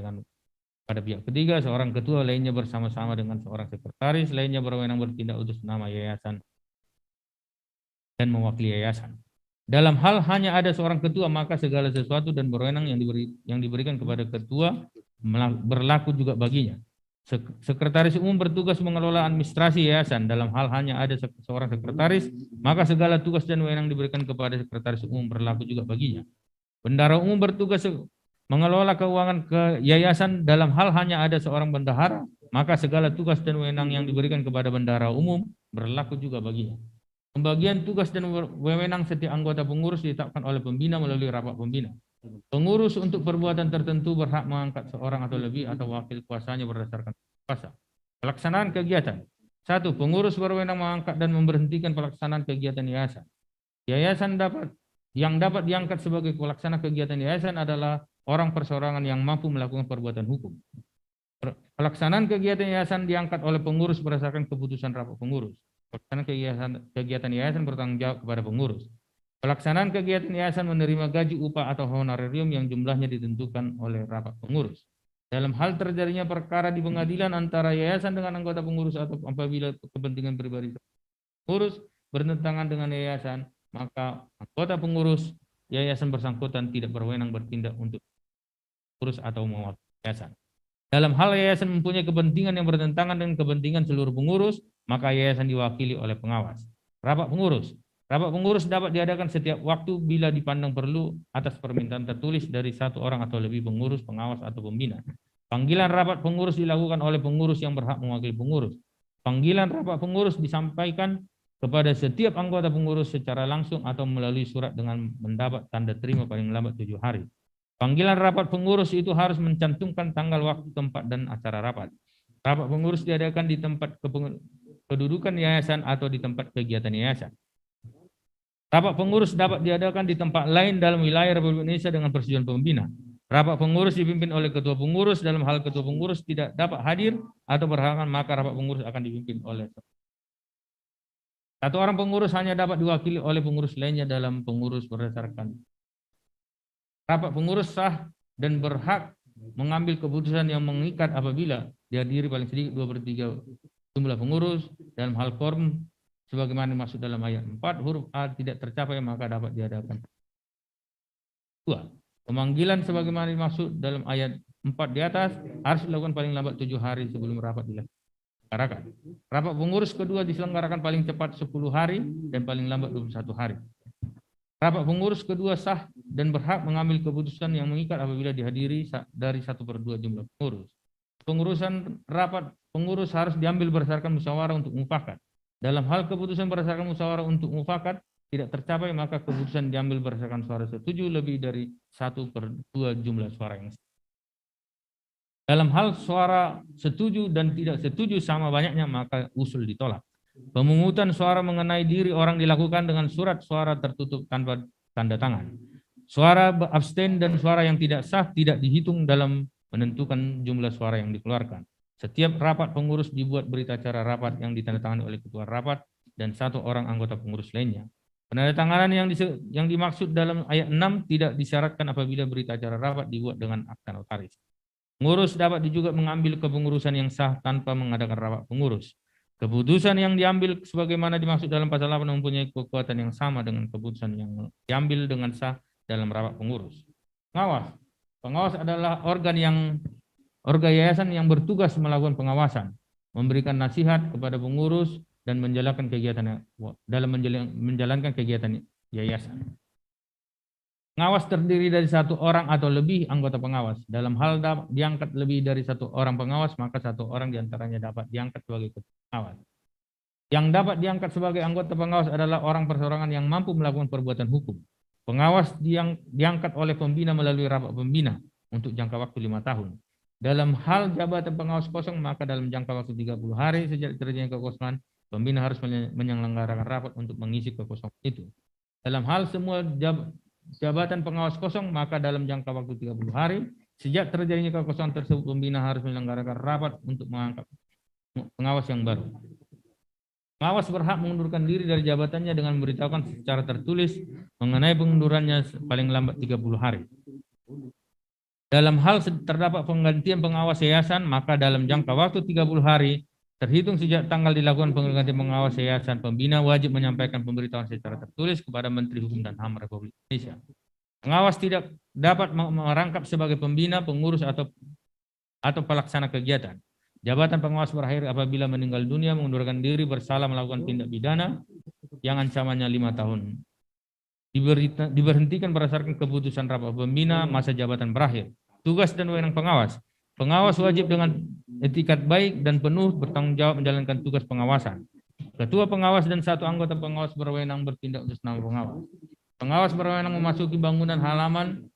pada pihak ketiga, seorang ketua lainnya bersama-sama dengan seorang sekretaris lainnya berwenang bertindak untuk nama yayasan dan mewakili yayasan. Dalam hal hanya ada seorang ketua, maka segala sesuatu dan berwenang yang diberikan kepada ketua berlaku juga baginya. Sekretaris umum bertugas mengelola administrasi yayasan. Dalam hal hanya ada seorang sekretaris, maka segala tugas dan wewenang diberikan kepada sekretaris umum berlaku juga baginya. Bendahara umum bertugas mengelola keuangan ke yayasan. Dalam hal hanya ada seorang bendahara, maka segala tugas dan wewenang yang diberikan kepada bendahara umum berlaku juga baginya. Pembagian tugas dan wewenang setiap anggota pengurus ditetapkan oleh pembina melalui rapat pembina. Pengurus untuk perbuatan tertentu berhak mengangkat seorang atau lebih atau wakil kuasanya berdasarkan kuasa. Pelaksanaan kegiatan. 1. Pengurus berwenang mengangkat dan memberhentikan pelaksanaan kegiatan yayasan. Yayasan yang dapat diangkat sebagai pelaksana kegiatan yayasan adalah orang perseorangan yang mampu melakukan perbuatan hukum. Pelaksanaan kegiatan yayasan diangkat oleh pengurus berdasarkan keputusan rapat pengurus. Pelaksanaan kegiatan yayasan bertanggung jawab kepada pengurus. Pelaksanaan kegiatan yayasan menerima gaji, upah atau honorarium yang jumlahnya ditentukan oleh rapat pengurus. Dalam hal terjadinya perkara di pengadilan antara yayasan dengan anggota pengurus atau apabila kepentingan pribadi pengurus bertentangan dengan yayasan, maka anggota pengurus yayasan bersangkutan tidak berwenang bertindak untuk pengurus atau mewakili yayasan. Dalam hal yayasan mempunyai kepentingan yang bertentangan dengan kepentingan seluruh pengurus, maka yayasan diwakili oleh pengawas. Rapat pengurus. Rapat pengurus dapat diadakan setiap waktu bila dipandang perlu atas permintaan tertulis dari satu orang atau lebih pengurus, pengawas, atau pembina. Panggilan rapat pengurus dilakukan oleh pengurus yang berhak mewakili pengurus. Panggilan rapat pengurus disampaikan kepada setiap anggota pengurus secara langsung atau melalui surat dengan mendapat tanda terima paling lambat 7 hari. Panggilan rapat pengurus itu harus mencantumkan tanggal, waktu, tempat, dan acara rapat. Rapat pengurus diadakan di tempat kedudukan yayasan atau di tempat kegiatan yayasan. Rapat pengurus dapat diadakan di tempat lain dalam wilayah Republik Indonesia dengan persetujuan pembina. Rapat pengurus dipimpin oleh ketua pengurus. Dalam hal ketua pengurus tidak dapat hadir atau berhalangan, maka rapat pengurus akan dipimpin oleh satu orang pengurus. Hanya dapat diwakili oleh pengurus lainnya dalam pengurus berdasarkan rapat pengurus sah dan berhak mengambil keputusan yang mengikat apabila dihadiri paling sedikit 2/3 jumlah pengurus. Dalam hal quorum sebagaimana dimaksud dalam ayat 4 huruf A tidak tercapai, maka dapat diadakan. 2. Pemanggilan sebagaimana dimaksud dalam ayat 4 di atas harus dilakukan paling lambat 7 hari sebelum rapat dilaksanakan. Rapat pengurus kedua diselenggarakan paling cepat 10 hari dan paling lambat 21 hari. Rapat pengurus kedua sah dan berhak mengambil keputusan yang mengikat apabila dihadiri dari 1/2 jumlah pengurus. Pengurusan rapat pengurus harus diambil berdasarkan musyawarah untuk mufakat. Dalam hal keputusan berdasarkan musyawarah untuk mufakat tidak tercapai, maka keputusan diambil berdasarkan suara setuju lebih dari 1/2 jumlah suara yang sah. Dalam hal suara setuju dan tidak setuju sama banyaknya, maka usul ditolak. Pemungutan suara mengenai diri orang dilakukan dengan surat suara tertutup tanpa tanda tangan. Suara abstain dan suara yang tidak sah tidak dihitung dalam menentukan jumlah suara yang dikeluarkan. Setiap rapat pengurus dibuat berita acara rapat yang ditandatangani oleh ketua rapat dan 1 orang anggota pengurus lainnya. Penandatanganan yang dimaksud dalam ayat 6 tidak disyaratkan apabila berita acara rapat dibuat dengan akta notaris. Pengurus dapat juga mengambil kepengurusan yang sah tanpa mengadakan rapat pengurus. Keputusan yang diambil sebagaimana dimaksud dalam pasal 8 mempunyai kekuatan yang sama dengan keputusan yang diambil dengan sah dalam rapat pengurus. Pengawas. Pengawas adalah organ yayasan yang bertugas melakukan pengawasan, memberikan nasihat kepada pengurus dan menjalankan kegiatan menjalankan kegiatan yayasan. Pengawas terdiri dari 1 orang atau lebih anggota pengawas. Dalam hal diangkat lebih dari 1 orang pengawas, maka 1 orang diantaranya dapat diangkat sebagai ketua pengawas. Yang dapat diangkat sebagai anggota pengawas adalah orang perseorangan yang mampu melakukan perbuatan hukum. Pengawas diangkat oleh pembina melalui rapat pembina untuk jangka waktu 5 tahun. Dalam hal jabatan pengawas kosong, maka dalam jangka waktu 30 hari sejak terjadinya kekosongan, pembina harus menyelenggarakan rapat untuk mengisi kekosongan itu. Dalam hal semua jabatan pengawas kosong, maka dalam jangka waktu 30 hari sejak terjadinya kekosongan tersebut, pembina harus menyelenggarakan rapat untuk mengangkat pengawas yang baru. Pengawas berhak mengundurkan diri dari jabatannya dengan memberitahukan secara tertulis mengenai pengundurannya paling lambat 30 hari. Dalam hal terdapat penggantian pengawas yayasan, maka dalam jangka waktu 30 hari terhitung sejak tanggal dilakukan penggantian pengawas yayasan, pembina wajib menyampaikan pemberitahuan secara tertulis kepada Menteri Hukum dan HAM Republik Indonesia. Pengawas tidak dapat merangkap sebagai pembina, pengurus atau pelaksana kegiatan. Jabatan pengawas berakhir apabila meninggal dunia, mengundurkan diri, bersalah, melakukan tindak pidana yang ancamannya 5 tahun diberhentikan berdasarkan keputusan rapat pembina masa jabatan berakhir. Tugas dan wewenang pengawas. Pengawas wajib dengan etikat baik dan penuh bertanggung jawab menjalankan tugas pengawasan. Ketua pengawas dan satu anggota pengawas berwenang bertindak atas nama pengawas. Pengawas berwenang memasuki bangunan halaman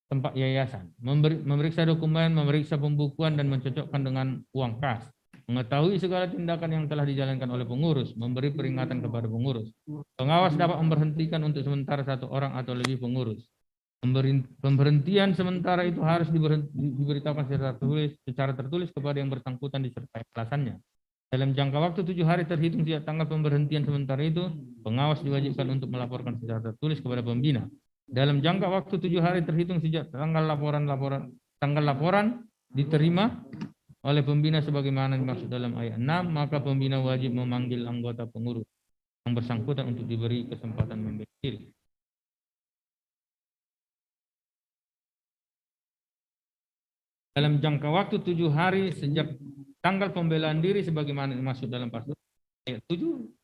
tempat yayasan, memeriksa dokumen, memeriksa pembukuan dan mencocokkan dengan uang kas, mengetahui segala tindakan yang telah dijalankan oleh pengurus, memberi peringatan kepada pengurus. Pengawas dapat memberhentikan untuk sementara satu orang atau lebih pengurus. Pemberhentian sementara itu harus diberitahukan secara tertulis kepada yang bersangkutan disertai alasannya. Dalam jangka waktu 7 hari terhitung sejak tanggal pemberhentian sementara itu, pengawas diwajibkan untuk melaporkan secara tertulis kepada pembina. Dalam jangka waktu 7 hari terhitung sejak tanggal laporan diterima oleh pembina sebagaimana dimaksud dalam ayat 6, maka pembina wajib memanggil anggota pengurus yang bersangkutan untuk diberi kesempatan membela diri. Dalam jangka waktu 7 hari sejak tanggal pembelaan diri sebagaimana dimaksud dalam pasal ayat 7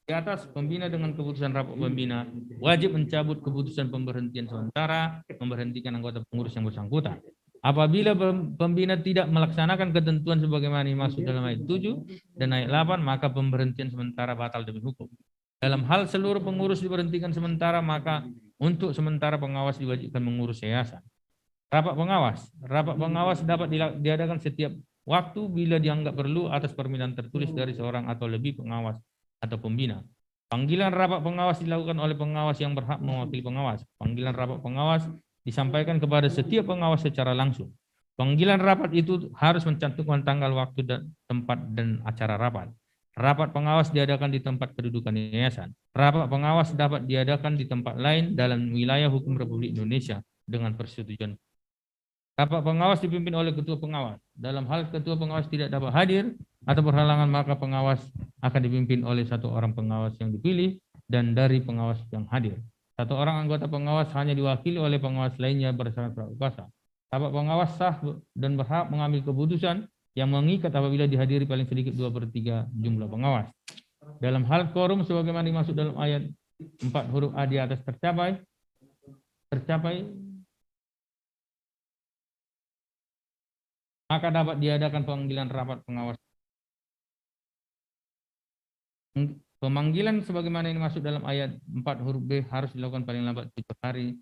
di atas, pembina dengan keputusan rapat pembina wajib mencabut keputusan pemberhentian sementara, memberhentikan anggota pengurus yang bersangkutan. Apabila pembina tidak melaksanakan ketentuan sebagaimana dimaksud dalam ayat 7 dan ayat 8, maka pemberhentian sementara batal demi hukum. Dalam hal seluruh pengurus diberhentikan sementara, maka untuk sementara pengawas diwajibkan mengurus yayasan. Rapat pengawas dapat diadakan setiap waktu bila dianggap perlu atas permintaan tertulis dari seorang atau lebih pengawas atau pembina. Panggilan rapat pengawas dilakukan oleh pengawas yang berhak mewakili pengawas. Panggilan rapat pengawas disampaikan kepada setiap pengawas secara langsung. Panggilan rapat itu harus mencantumkan tanggal, waktu, dan tempat dan acara rapat. Rapat pengawas diadakan di tempat kedudukan yayasan. Rapat pengawas dapat diadakan di tempat lain dalam wilayah hukum Republik Indonesia dengan persetujuan. Rapat pengawas dipimpin oleh ketua pengawas. Dalam hal ketua pengawas tidak dapat hadir atau berhalangan, maka pengawas akan dipimpin oleh satu orang pengawas yang dipilih dan dari pengawas yang hadir. Satu orang anggota pengawas hanya diwakili oleh pengawas lainnya berdasarkan surat kuasa. Rapat pengawas sah dan berhak mengambil keputusan yang mengikat apabila dihadiri paling sedikit 2/3 jumlah pengawas. Dalam hal quorum sebagaimana dimaksud dalam ayat 4 huruf A di atas tercapai, maka dapat diadakan pemanggilan rapat pengawas. Pemanggilan sebagaimana yang dimaksud dalam ayat 4 huruf B harus dilakukan paling lambat 7 hari.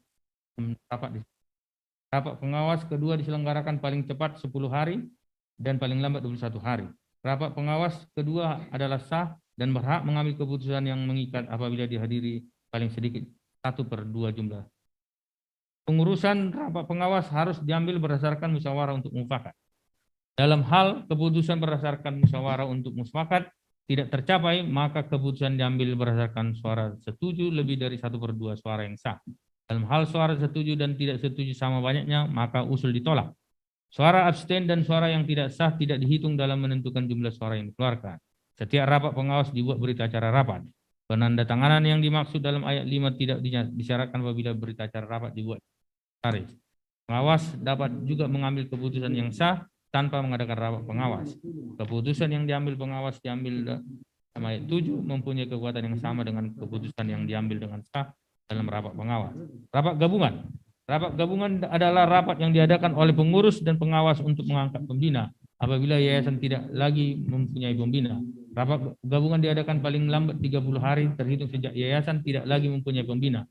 Rapat pengawas kedua diselenggarakan paling cepat 10 hari dan paling lambat 21 hari. Rapat pengawas kedua adalah sah dan berhak mengambil keputusan yang mengikat apabila dihadiri paling sedikit 1/2 jumlah. Pengurusan rapat pengawas harus diambil berdasarkan musyawarah untuk mufakat. Dalam hal keputusan berdasarkan musyawarah untuk mufakat tidak tercapai, maka keputusan diambil berdasarkan suara setuju lebih dari 1/2 suara yang sah. Dalam hal suara setuju dan tidak setuju sama banyaknya, maka usul ditolak. Suara abstain dan suara yang tidak sah tidak dihitung dalam menentukan jumlah suara yang dikeluarkan. Setiap rapat pengawas dibuat berita acara rapat. Penandatanganan yang dimaksud dalam ayat 5 tidak disyaratkan apabila berita acara rapat dibuat tarik. Pengawas dapat juga mengambil keputusan yang sah tanpa mengadakan rapat pengawas. Keputusan yang diambil pengawas diambil dalam ayat 7 mempunyai kekuatan yang sama dengan keputusan yang diambil dengan sah dalam rapat pengawas. Rapat gabungan. Rapat gabungan adalah rapat yang diadakan oleh pengurus dan pengawas untuk mengangkat pembina apabila yayasan tidak lagi mempunyai pembina. Rapat gabungan diadakan paling lambat 30 hari terhitung sejak yayasan tidak lagi mempunyai pembina.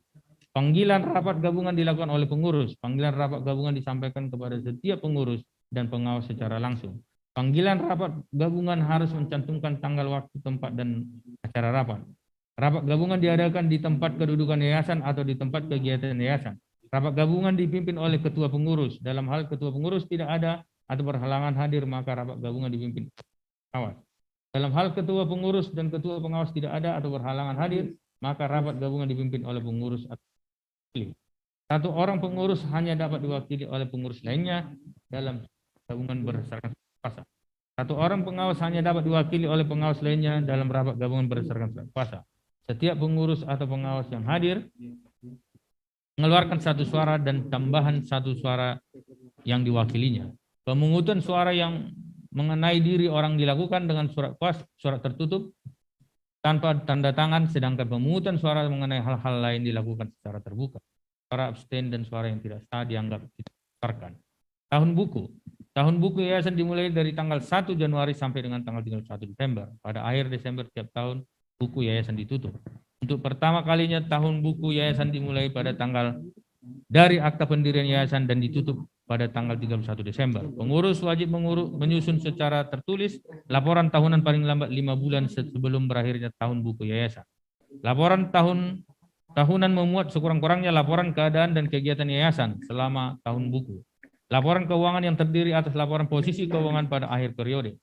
Panggilan rapat gabungan dilakukan oleh pengurus. Panggilan rapat gabungan disampaikan kepada setiap pengurus dan pengawas secara langsung. Panggilan rapat gabungan harus mencantumkan tanggal, waktu, tempat, dan acara rapat. Rapat gabungan diadakan di tempat kedudukan yayasan atau di tempat kegiatan yayasan. Rapat gabungan dipimpin oleh ketua pengurus. Dalam hal ketua pengurus tidak ada atau berhalangan hadir, maka rapat gabungan dipimpin pengawas. Dalam hal ketua pengurus dan ketua pengawas tidak ada atau berhalangan hadir, maka rapat gabungan dipimpin oleh pengurus atau wakil. Satu orang pengurus hanya dapat diwakili oleh pengurus lainnya dalam gabungan berdasarkan kuasa. Satu orang pengawas hanya dapat diwakili oleh pengawas lainnya dalam rapat gabungan berdasarkan kuasa. Setiap pengurus atau pengawas yang hadir mengeluarkan satu suara dan tambahan satu suara yang diwakilinya. Pemungutan suara yang mengenai diri orang dilakukan dengan surat tertutup tanpa tanda tangan, sedangkan pemungutan suara mengenai hal-hal lain dilakukan secara terbuka. Suara abstain dan suara yang tidak sah dianggap didaftarkan. Tahun buku. Tahun buku yayasan dimulai dari tanggal 1 Januari sampai dengan tanggal 31 Desember. Pada akhir Desember tiap tahun buku yayasan ditutup. Untuk pertama kalinya tahun buku yayasan dimulai pada tanggal dari akta pendirian yayasan dan ditutup pada tanggal 31 Desember. Pengurus wajib menyusun secara tertulis laporan tahunan paling lambat 5 bulan sebelum berakhirnya tahun buku yayasan. Laporan tahunan memuat sekurang-kurangnya laporan keadaan dan kegiatan yayasan selama tahun buku. Laporan keuangan yang terdiri atas laporan posisi keuangan pada akhir periode.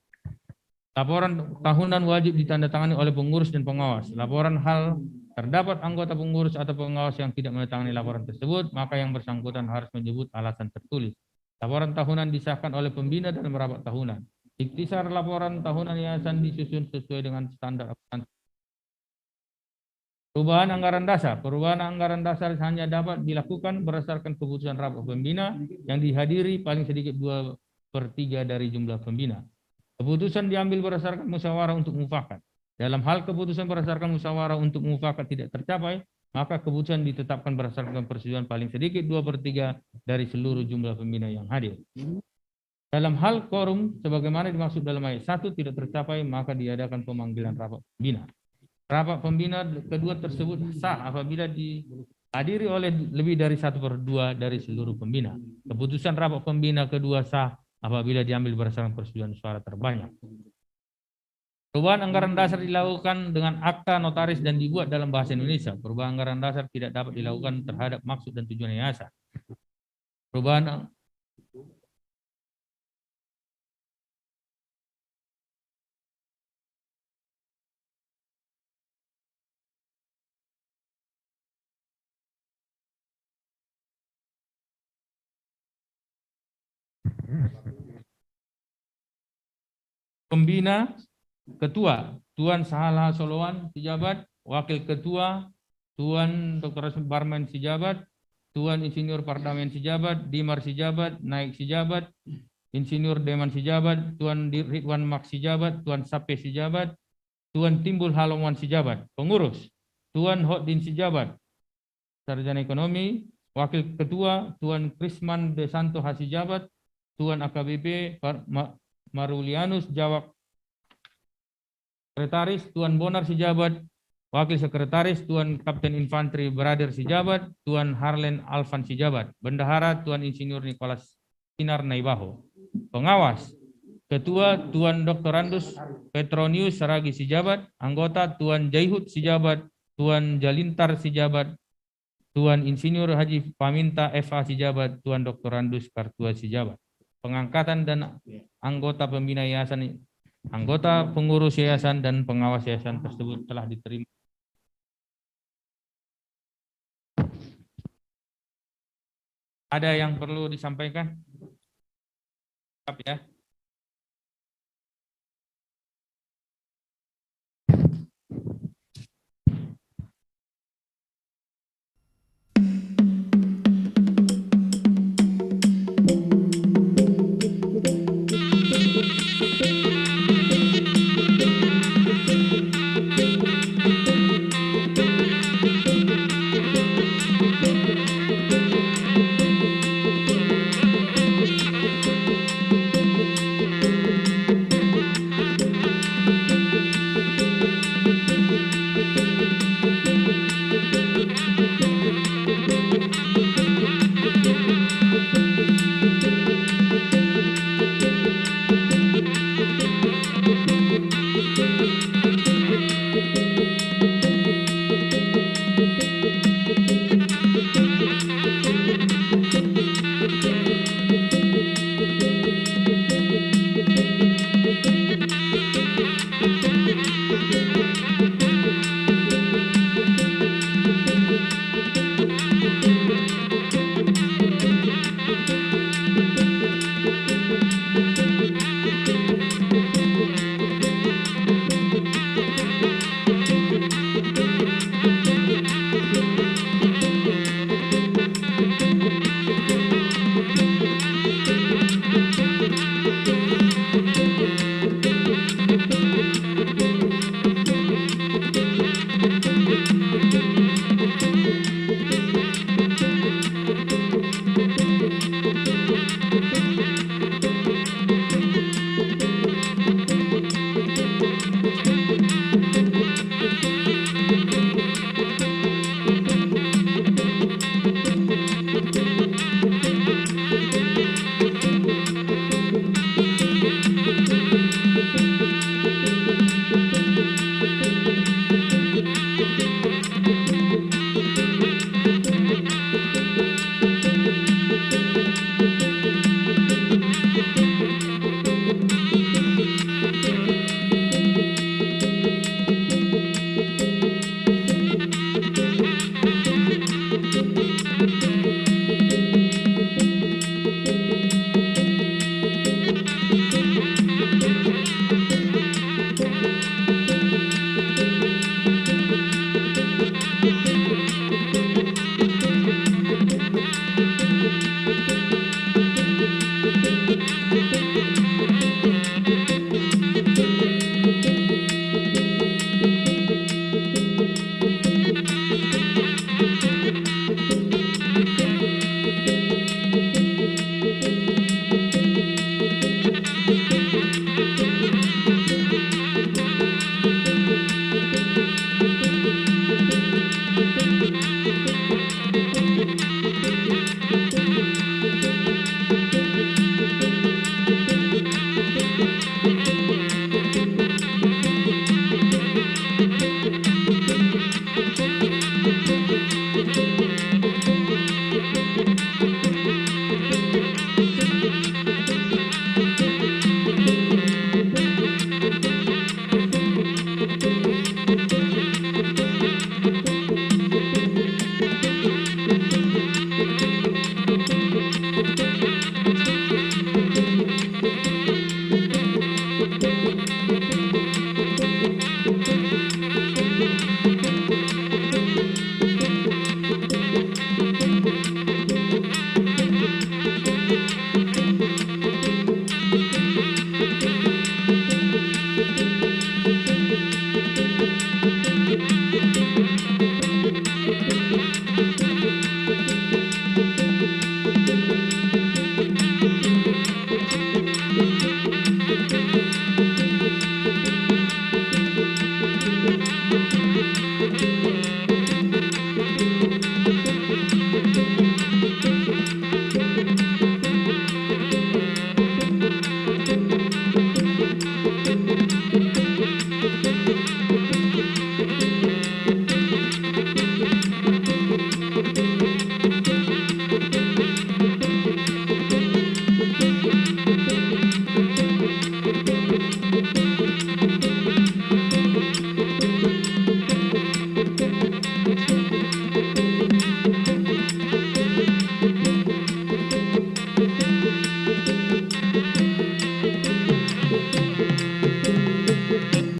Laporan tahunan wajib ditandatangani oleh pengurus dan pengawas. Laporan hal terdapat anggota pengurus atau pengawas yang tidak menandatangani laporan tersebut, maka yang bersangkutan harus menyebut alasan tertulis. Laporan tahunan disahkan oleh pembina dalam rapat tahunan. Ikhtisar laporan tahunan yayasan disusun sesuai dengan standar akuntansi. Perubahan anggaran dasar. Perubahan anggaran dasar hanya dapat dilakukan berdasarkan keputusan rapat pembina yang dihadiri paling sedikit 2/3 dari jumlah pembina. Keputusan diambil berdasarkan musyawarah untuk mufakat. Dalam hal keputusan berdasarkan musyawarah untuk mufakat tidak tercapai, maka keputusan ditetapkan berdasarkan persetujuan paling sedikit 2/3 dari seluruh jumlah pembina yang hadir. Dalam hal quorum, sebagaimana dimaksud dalam ayat 1 tidak tercapai, maka diadakan pemanggilan rapat pembina. Rapat pembina kedua tersebut sah apabila dihadiri oleh lebih dari 1/2 dari seluruh pembina. Keputusan rapat pembina kedua sah apabila diambil berdasarkan persetujuan suara terbanyak. Perubahan anggaran dasar dilakukan dengan akta notaris dan dibuat dalam bahasa Indonesia. Perubahan anggaran dasar tidak dapat dilakukan terhadap maksud dan tujuan yayasan. Perubahan pembina. Ketua, Tuan Sahala Solowan, Sijabat. Wakil Ketua, Tuan Dr. Barman Sijabat. Tuan Insinyur Pardamen Sijabat, Dimar Sijabat, Naik Sijabat, Insinyur Deman Sijabat, Tuan Ridwan Mak Sijabat, Tuan Sape Sijabat, Tuan Timbul Halongwan Sijabat. Pengurus, Tuan Hodin Sijabat, Sarjana Ekonomi. Wakil Ketua, Tuan Krisman Desanto Hasijabat, Tuan AKBP Marulianus Jawak. Sekretaris Tuan Bonar Sijabat, Wakil Sekretaris Tuan Kapten Infanteri Brader Sijabat, Tuan Harlen Alvan Sijabat, Bendahara Tuan Insinyur Nicholas Sinar Naibaho. Pengawas, Ketua Tuan Dr. Andus Petronius Saragi Sijabat, anggota Tuan Jaihud Sijabat, Tuan Jalintar Sijabat, Tuan Insinyur Haji Paminta FA Sijabat, Tuan Dr. Andus Kartua Sijabat. Pengangkatan dan anggota pembina yayasan. Anggota pengurus yayasan dan pengawas yayasan tersebut telah diterima. Ada yang perlu disampaikan? Ya.